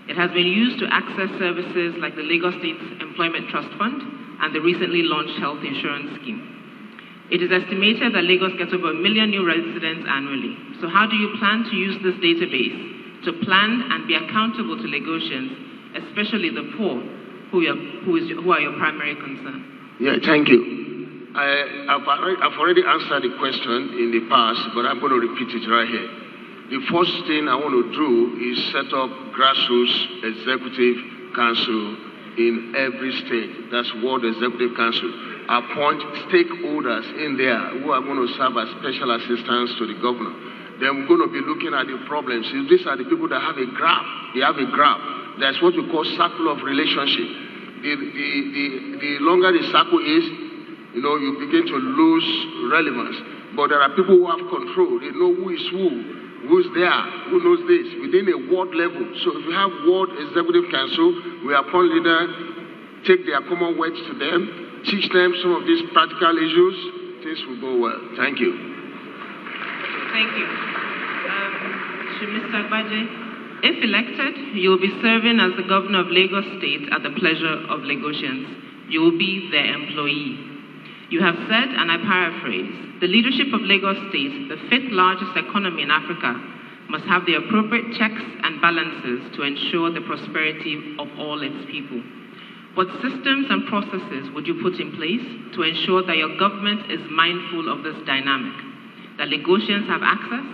It has been used to access services like the Lagos State Employment Trust Fund and the recently launched health insurance scheme. It is estimated that Lagos gets over 1 million new residents annually. So how do you plan to use this database to plan and be accountable to Lagosians, especially the poor, who are your primary concern? Yeah, thank you. I've already answered the question in the past, but I'm going to repeat it right here. The first thing I want to do is set up grassroots executive council in every state. That's World Executive Council. Appoint stakeholders in there who are going to serve as special assistants to the governor. Then we're going to be looking at the problems. These are the people that have a graph. They have a graph. That's what we call circle of relationship. The longer the circle is, you know, you begin to lose relevance. But there are people who have control. They know who is who's there, who knows this, within a ward level. So if you have Ward Executive Council, we appoint leaders, take their common words to them, teach them some of these practical issues, things will go well. Thank you. Thank you. To Mr. Agbaje, if elected, you will be serving as the governor of Lagos State at the pleasure of Lagosians. You will be their employee. You have said, and I paraphrase, the leadership of Lagos State, the 5th largest economy in Africa, must have the appropriate checks and balances to ensure the prosperity of all its people. What systems and processes would you put in place to ensure that your government is mindful of this dynamic, that Lagosians have access,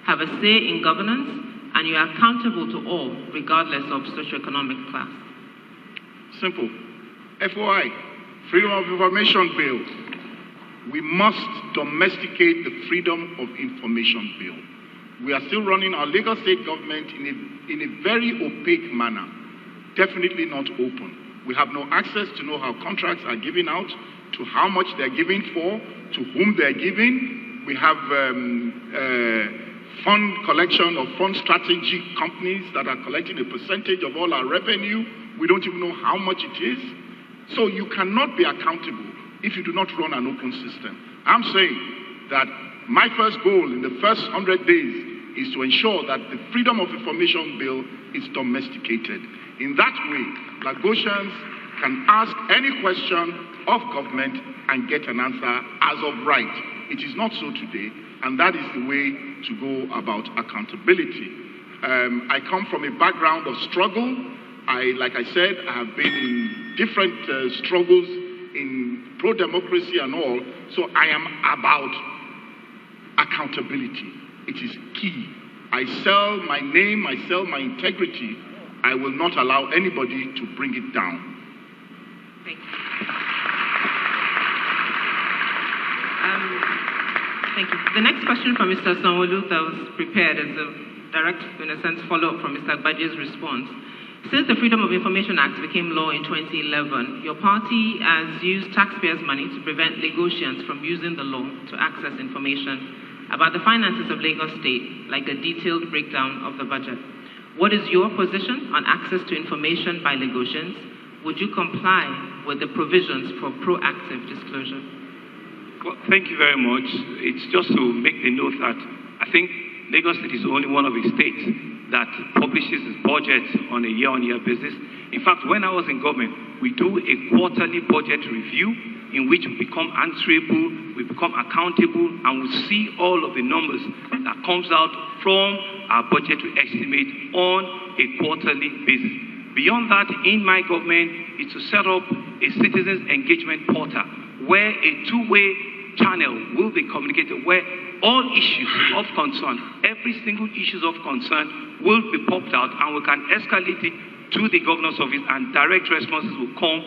have a say in governance, and you are accountable to all, regardless of socioeconomic class? Simple. FOI, Freedom of Information Bill. We must domesticate the Freedom of Information Bill. We are still running our Lagos State government in a very opaque manner, definitely not open. We have no access to know how contracts are given out, to how much they're giving for, to whom they're giving. We have fund collection of fund strategy companies that are collecting a percentage of all our revenue. We don't even know how much it is. So you cannot be accountable if you do not run an open system. I'm saying that my first goal in the first 100 days is to ensure that the Freedom of Information Bill is domesticated. In that way, Lagosians can ask any question of government and get an answer as of right. It is not so today, and that is the way to go about accountability. I come from a background of struggle. Like I said, I have been in different struggles in pro-democracy and all, so I am about accountability. It is key. I sell my name, I sell my integrity. I will not allow anybody to bring it down. Thank you. Thank you. The next question from Mr. Sanwo-Olu that was prepared as a direct, in a sense, follow-up from Mr. Agbaje's response. Since the Freedom of Information Act became law in 2011, your party has used taxpayers' money to prevent Lagosians from using the law to access information about the finances of Lagos State, like a detailed breakdown of the budget. What is your position on access to information by Lagosians? Would you comply with the provisions for proactive disclosure? Well, thank you very much. It's just to make the note that I think Lagos State is only one of the states that publishes its budget on a year-on-year basis. In fact, when I was in government, we do a quarterly budget review in which we become answerable, we become accountable, and we see all of the numbers that comes out from our budgetary estimate on a quarterly basis. Beyond that, in my government, is to set up a citizens engagement portal where a two-way channel will be communicated where all issues of concern, every single issue of concern will be popped out, and we can escalate it to the governor's office, and direct responses will come,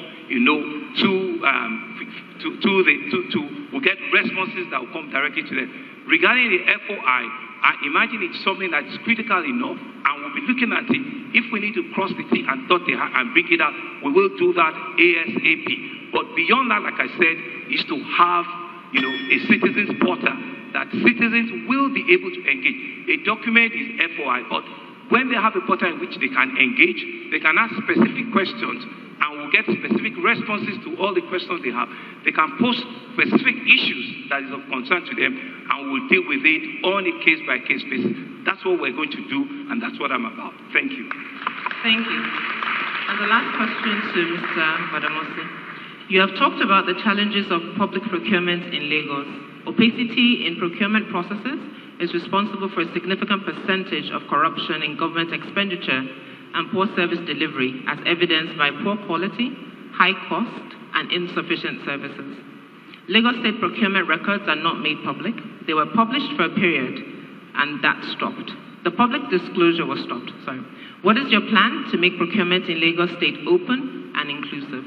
we'll get responses that will come directly to them. Regarding the FOI, I imagine it's something that's critical enough, and we'll be looking at it. If we need to cross the T and dot the I and bring it out, we will do that ASAP. But beyond that, like I said, is to have, a citizens portal that citizens will be able to engage. A document is FOI, but when they have a portal in which they can engage, they can ask specific questions, and will get specific responses to all the questions they have. They can post specific issues that is of concern to them, and we'll deal with it on a case-by-case basis. That's what we're going to do, and that's what I'm about. Thank you. Thank you. And the last question to Mr. Badamosi. You have talked about the challenges of public procurement in Lagos. Opacity in procurement processes is responsible for a significant percentage of corruption in government expenditure and poor service delivery, as evidenced by poor quality, high cost, and insufficient services. Lagos State procurement records are not made public. They were published for a period, and that stopped. The public disclosure was stopped. Sorry. What is your plan to make procurement in Lagos State open and inclusive?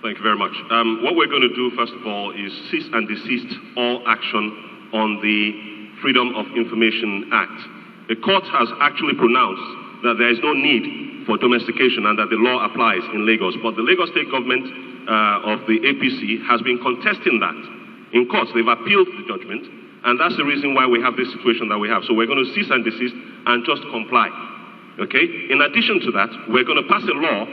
Thank you very much. What we're going to do, first of all, is cease and desist all action on the Freedom of Information Act. The court has actually pronounced that there is no need for domestication and that the law applies in Lagos. But the Lagos State government of the APC has been contesting that in court. They've appealed the judgment, and that's the reason why we have this situation that we have. So we're going to cease and desist and just comply. Okay? In addition to that, we're going to pass a law,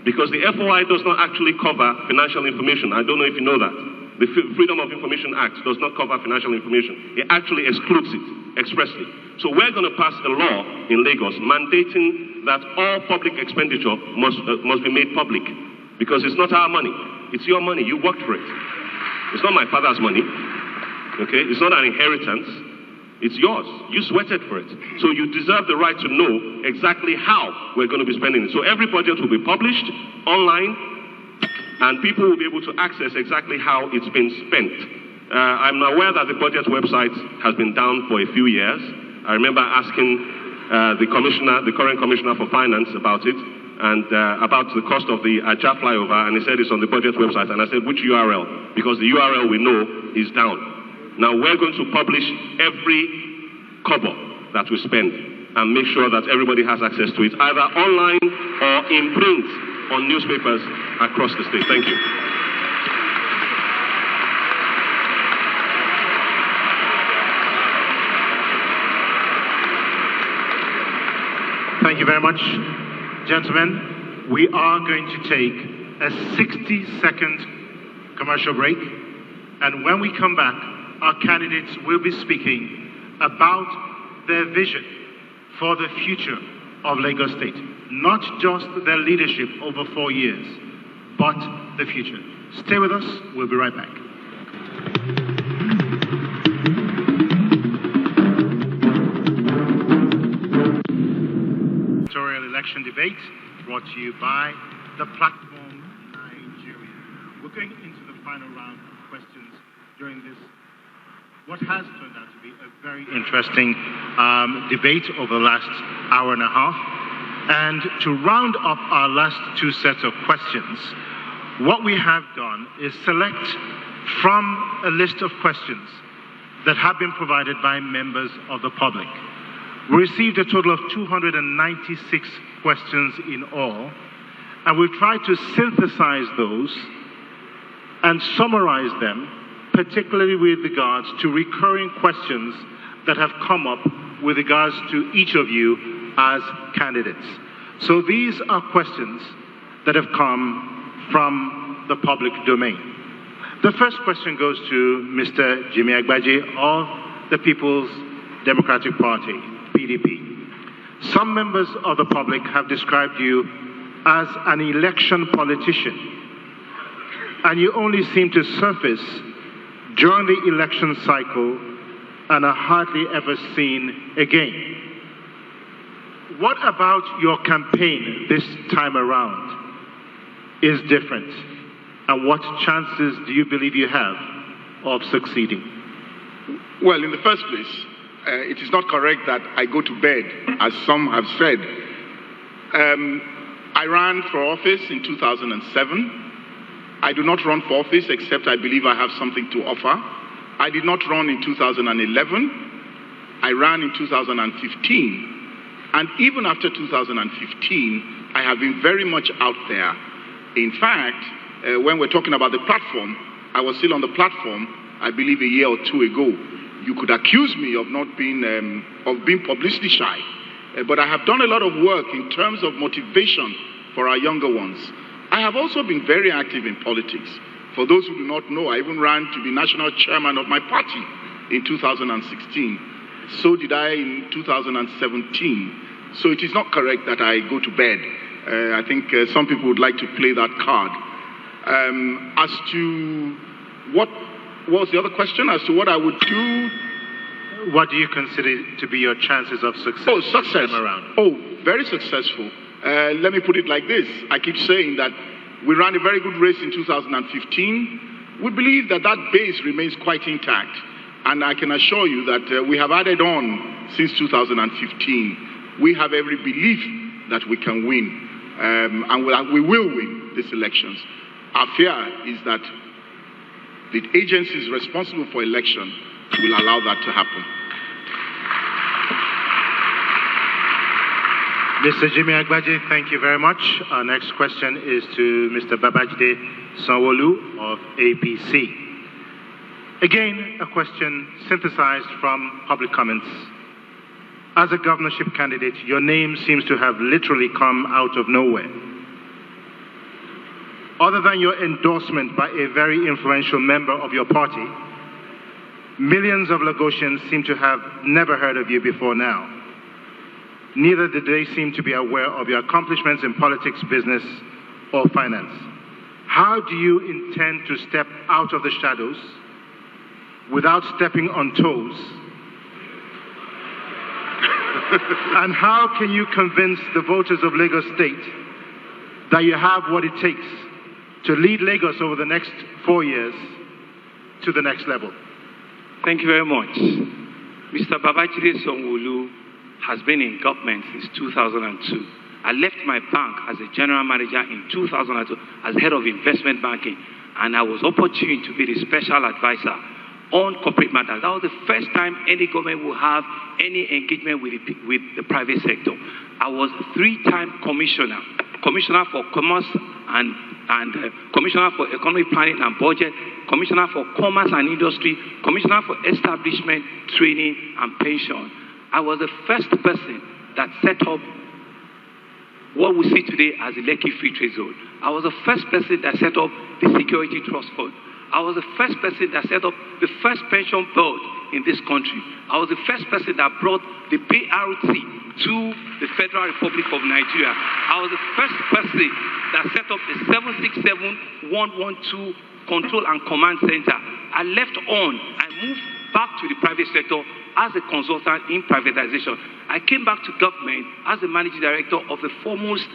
because the FOI does not actually cover financial information. I don't know if you know that. The Freedom of Information Act does not cover financial information. It actually excludes it expressly. So we're going to pass a law in Lagos mandating that all public expenditure must be made public, because it's not our money. It's your money. You worked for it. It's not my father's money. Okay? It's not an inheritance. It's yours. You sweated for it. So you deserve the right to know exactly how we're going to be spending it. So every budget will be published online, and people will be able to access exactly how it's been spent. I'm aware that the budget website has been down for a few years. I remember asking the current commissioner for finance about it, and about the cost of the Ajah flyover, and he said it's on the budget website. And I said, which URL? Because the URL we know is down. Now we're going to publish every kobo that we spend and make sure that everybody has access to it, either online or in print on newspapers across the state. Thank you. Thank you very much, gentlemen. We are going to take a 60-second commercial break, and when we come back, our candidates will be speaking about their vision for the future of Lagos State. Not just their leadership over 4 years, but the future. Stay with us. We'll be right back. Election debate brought to you by the Platform Nigeria. We're going into the final round of questions during this, what has turned out to be a very interesting debate over the last hour and a half. And to round up our last two sets of questions, what we have done is select from a list of questions that have been provided by members of the public. We received a total of 296 questions in all, and we've tried to synthesize those and summarize them, particularly with regards to recurring questions that have come up with regards to each of you as candidates. So these are questions that have come from the public domain. The first question goes to Mr. Jimmy Agbaje of the People's Democratic Party, PDP. Some members of the public have described you as an election politician, and you only seem to surface during the election cycle and are hardly ever seen again. What about your campaign this time around is different, and what chances do you believe you have of succeeding? Well, in the first place, it is not correct that I go to bed, as some have said. I ran for office in 2007. I do not run for office except I believe I have something to offer. I did not run in 2011. I ran in 2015. And even after 2015, I have been very much out there. In fact, when we're talking about the platform, I was still on the platform, I believe a year or two ago. You could accuse me of not being, of being publicity shy. But I have done a lot of work in terms of motivation for our younger ones. I have also been very active in politics. For those who do not know, I even ran to be national chairman of my party in 2016. So did I in 2017. So it is not correct that I go to bed. I think some people would like to play that card. As to what was the other question? As to what I would do? What do you consider to be your chances of success? Oh, success. This time around? Oh, very successful. Let me put it like this. I keep saying that we ran a very good race in 2015. We believe that that base remains quite intact. And I can assure you that we have added on since 2015. We have every belief that we can win. And we will win these elections. Our fear is that the agencies responsible for election will allow that to happen. Mr. Jimmy Agbaje, thank you very much. Our next question is to Mr. Babajide Sanwo-Olu of APC. Again, a question synthesized from public comments. As a governorship candidate, your name seems to have literally come out of nowhere. Other than your endorsement by a very influential member of your party, millions of Lagosians seem to have never heard of you before now. Neither did they seem to be aware of your accomplishments in politics, business, or finance. How do you intend to step out of the shadows without stepping on toes? And how can you convince the voters of Lagos State that you have what it takes to lead Lagos over the next 4 years to the next level? Thank you very much. Mr. Babajide Sanwo-Olu has been in government since 2002. I left my bank as a general manager in 2002 as head of investment banking, and I was opportune to be the special advisor on corporate matters. That was the first time any government will have any engagement with the private sector. I was a 3-time commissioner for commerce and commissioner for economic planning and budget, commissioner for commerce and industry, commissioner for establishment, training, and pension. I was the first person that set up what we see today as the Lekki Free Trade Zone. I was the first person that set up the Security Trust Fund. I was the first person that set up the first pension board in this country. I was the first person that brought the PRT to the Federal Republic of Nigeria. I was the first person that set up the 767-112 Control and Command Center. I left on. I moved back to the private sector as a consultant in privatization. I came back to government as the managing director of the foremost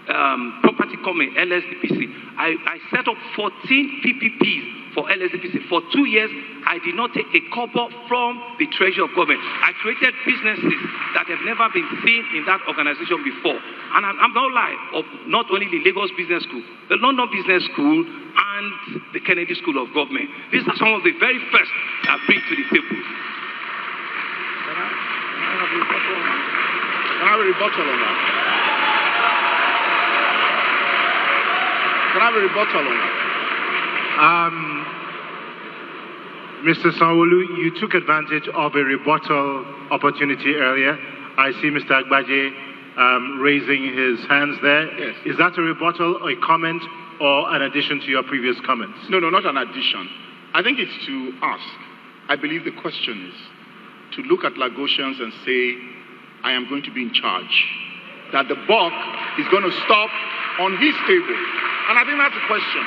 property company, LSDPC. I set up 14 PPPs for LSDPC. For 2 years, I did not take a kobo from the treasury of government. I created businesses that have never been seen in that organization before. And I'm not lying, of not only the Lagos Business School, the London Business School, and the Kennedy School of Government. These are some of the very first I bring to the table. Can I have a rebuttal on that? Can I have a rebuttal on that? Mr. Sanwo-Olu, you took advantage of a rebuttal opportunity earlier. I see Mr. Agbaje raising his hands there. Yes. Is that a rebuttal, a comment, or an addition to your previous comments? No, not an addition. I think it's to ask. I believe the question is to look at Lagosians and say, I am going to be in charge. That the buck is going to stop on his table. And I think that's the question.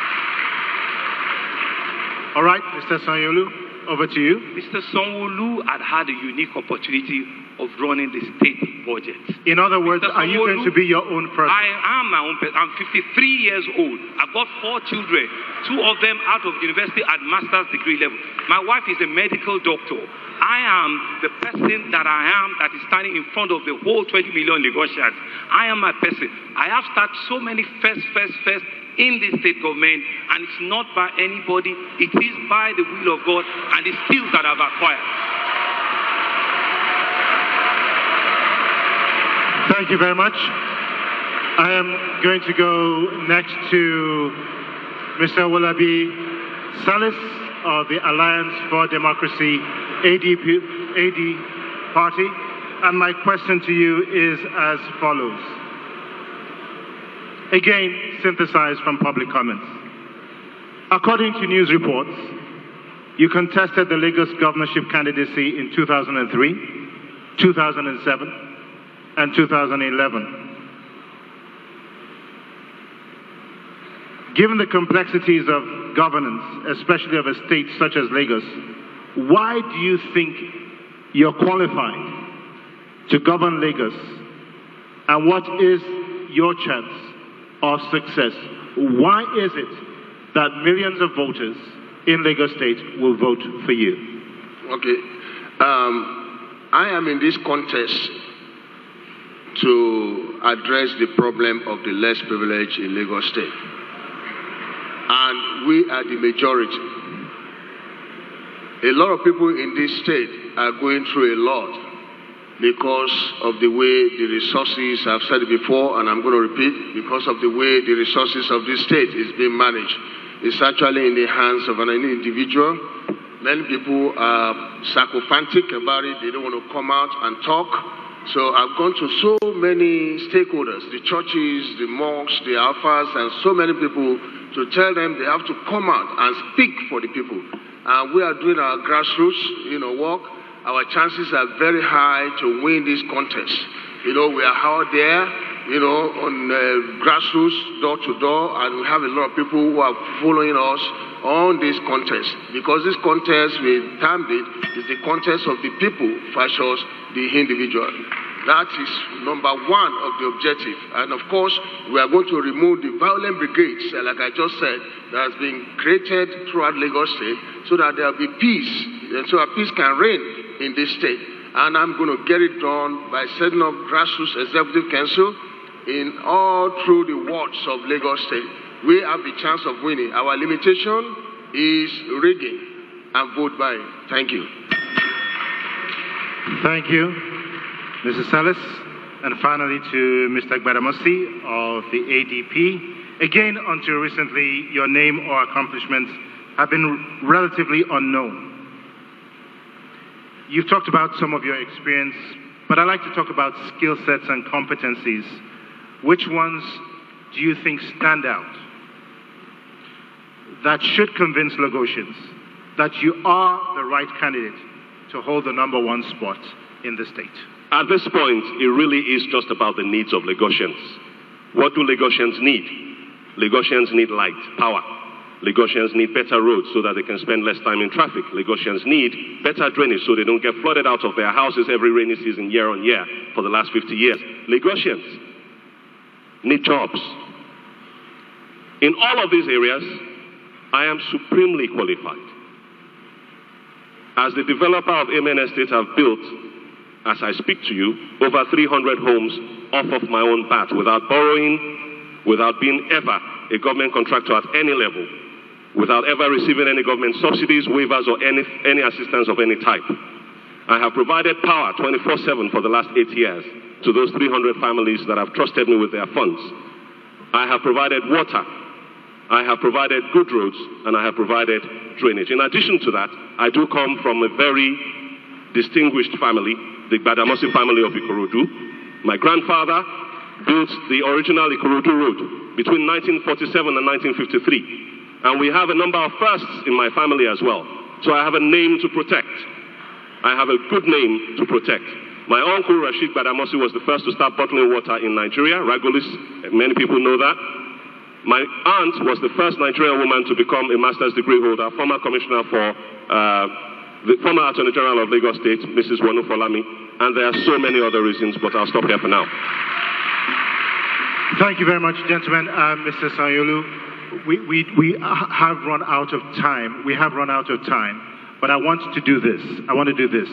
All right, Mr. Sanwo-Olu, over to you. Mr. Sanwo-Olu had a unique opportunity of running the state budget. In other words, are you going to be your own person? I am my own person. I'm 53 years old. I've got 4 children, 2 of them out of university at master's degree level. My wife is a medical doctor. I am the person that I am that is standing in front of the whole 20 million Lagosians. I am my person. I have started so many first in the state government, and it's not by anybody. It is by the will of God and the skills that I've acquired. Thank you very much. I am going to go next to Mr. Wolabi Salis of the Alliance for Democracy, AD party. And my question to you is as follows. Again, synthesized from public comments. According to news reports, you contested the Lagos governorship candidacy in 2003, 2007, and 2011. Given the complexities of governance, especially of a state such as Lagos, why do you think you're qualified to govern Lagos? And what is your chance of success? Why is it that millions of voters in Lagos State will vote for you? Okay. I am in this contest to address the problem of the less privileged in Lagos State. And we are the majority. A lot of people in this state are going through a lot because of the way the resources, I've said it before and I'm going to repeat, because of the way the resources of this state is being managed. It's actually in the hands of an individual. Many people are sycophantic about it. They don't want to come out and talk. So I've gone to so many stakeholders, the churches, the mosques, the alphas, and so many people to tell them they have to come out and speak for the people. And we are doing our grassroots, work. Our chances are very high to win this contest. We are out there, on grassroots, door to door, and we have a lot of people who are following us on this contest. Because this contest, we termed it, is the contest of the people versus the individual. That is number one of the objective. And of course, we are going to remove the violent brigades, like I just said, that has been created throughout Lagos State, so that there will be peace, and so that peace can reign in this state. And I'm going to get it done by setting up grassroots executive council in all through the wards of Lagos State. We have the chance of winning. Our limitation is rigging and vote buying. Thank you. Thank you, Mr. Salis. And finally to Mr. Gbadamosi of the ADP. Again, until recently, your name or accomplishments have been relatively unknown. You've talked about some of your experience, but I'd like to talk about skill sets and competencies. Which ones do you think stand out that should convince Lagosians that you are the right candidate to hold the #1 spot in the state? At this point, it really is just about the needs of Lagosians. What do Lagosians need? Lagosians need light, power. Lagosians need better roads so that they can spend less time in traffic. Lagosians need better drainage so they don't get flooded out of their houses every rainy season, year on year, for the last 50 years. Lagosians need jobs. In all of these areas, I am supremely qualified. As the developer of Amen Estate, I've built, as I speak to you, over 300 homes off of my own bat without borrowing, without being ever a government contractor at any level, without ever receiving any government subsidies, waivers, or any assistance of any type. I have provided power 24/7 for the last 8 years to those 300 families that have trusted me with their funds. I have provided water. I have provided good roads, and I have provided drainage. In addition to that, I do come from a very distinguished family, the Gbadamosi family of Ikorodu. My grandfather built the original Ikorodu Road between 1947 and 1953. And we have a number of firsts in my family as well. So I have a name to protect. I have a good name to protect. My uncle, Rashid Gbadamosi, was the first to start bottling water in Nigeria, Ragolis. Many people know that. My aunt was the first Nigerian woman to become a master's degree holder, former commissioner for the former Attorney General of Lagos State, Mrs. Wanu Folami. and there are so many other reasons, but I'll stop here for now. Thank you very much, gentlemen. Mr. Sanyolu, we have run out of time. We have run out of time, but I want to do this. I want to do this.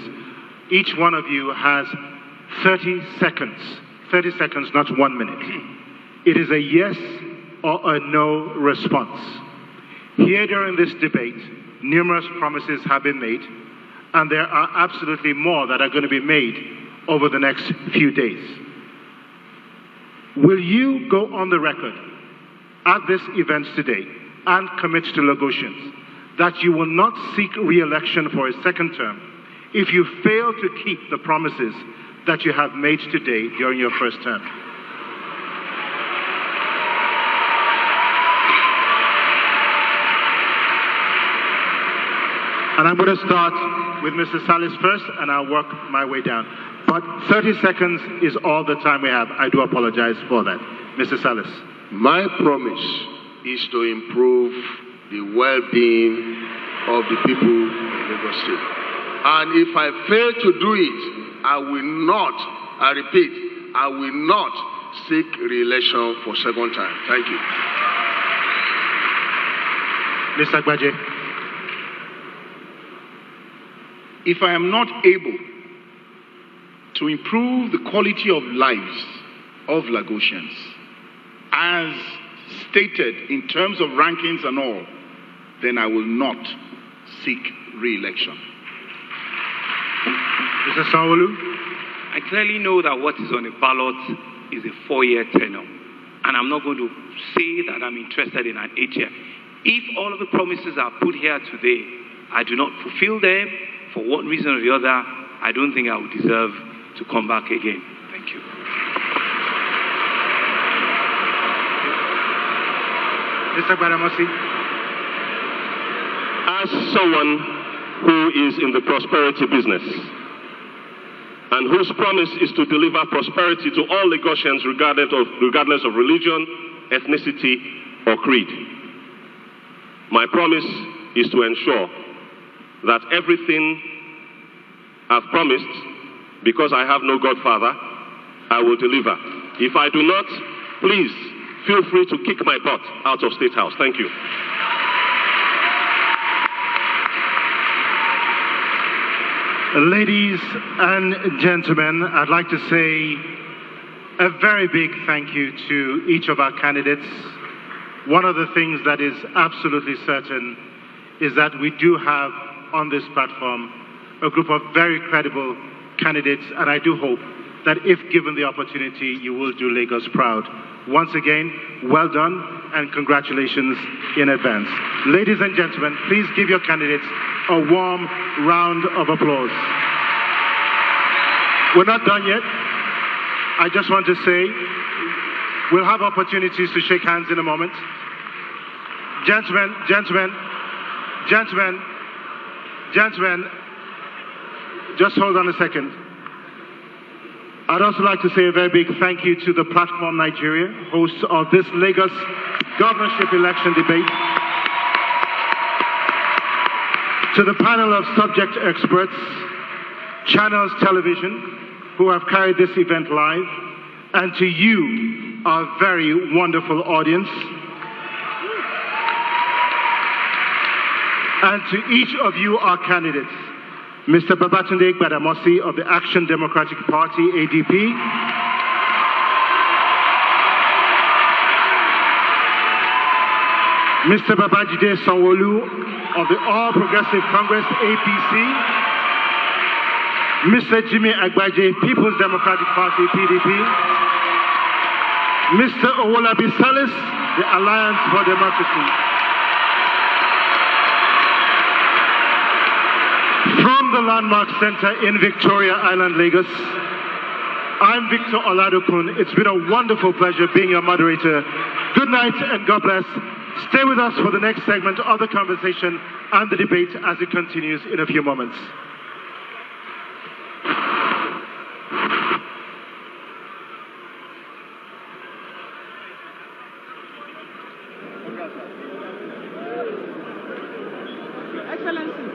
Each one of you has 30 seconds. 30 seconds, not 1 minute. It is a yes or a no response. Here during this debate, numerous promises have been made, and there are absolutely more that are going to be made over the next few days. Will you go on the record at this event today and commit to Lagosians that you will not seek re-election for a second term if you fail to keep the promises that you have made today during your first term? And I'm going to start with Mr. Salis first, and I'll work my way down. But 30 seconds is all the time we have. I do apologize for that. Mr. Salis. My promise is to improve the well-being of the people of Lagos State. And if I fail to do it, I will not, I repeat, I will not seek re-election for second time. Thank you. Mr. Agbaje. If I am not able to improve the quality of lives of Lagosians, as stated in terms of rankings and all, then I will not seek re-election. Mr. Sanwo-Olu? I clearly know that what is on the ballot is a 4-year tenure, and I'm not going to say that I'm interested in an 8-year. If all of the promises are put here today, I do not fulfill them for one reason or the other, I don't think I would deserve to come back again. Thank you. Mr. Badamosi. As someone who is in the prosperity business and whose promise is to deliver prosperity to all Lagosians regardless of religion, ethnicity, or creed, my promise is to ensure that everything I've promised, because I have no godfather, I will deliver. If I do not, please feel free to kick my butt out of State House. Thank you. Ladies and gentlemen, I'd like to say a very big thank you to each of our candidates. One of the things that is absolutely certain is that we do have on this platform a group of very credible candidates, and I do hope that if given the opportunity, you will do Lagos proud. Once again, well done and congratulations in advance. Ladies and gentlemen, please give your candidates a warm round of applause. We're not done yet. I just want to say we'll have opportunities to shake hands in a moment. Gentlemen, just hold on a second. I'd also like to say a very big thank you to the Platform Nigeria, hosts of this Lagos governorship election debate, to the panel of subject experts, Channels Television, who have carried this event live, and to you, our very wonderful audience, and to each of you, our candidates, Mr. Babatunde Gbadamosi of the Action Democratic Party, ADP, Mr. Babajide Sanwo-Olu of the All Progressive Congress, APC, Mr. Jimmy Agbaje, People's Democratic Party, PDP, Mr. Owolabi Salis, the Alliance for Democracy. From the Landmark Center in Victoria Island, Lagos, I'm Victor Oladokun. It's been a wonderful pleasure being your moderator. Good night and God bless. Stay with us for the next segment of the conversation and the debate as it continues in a few moments. Excellency.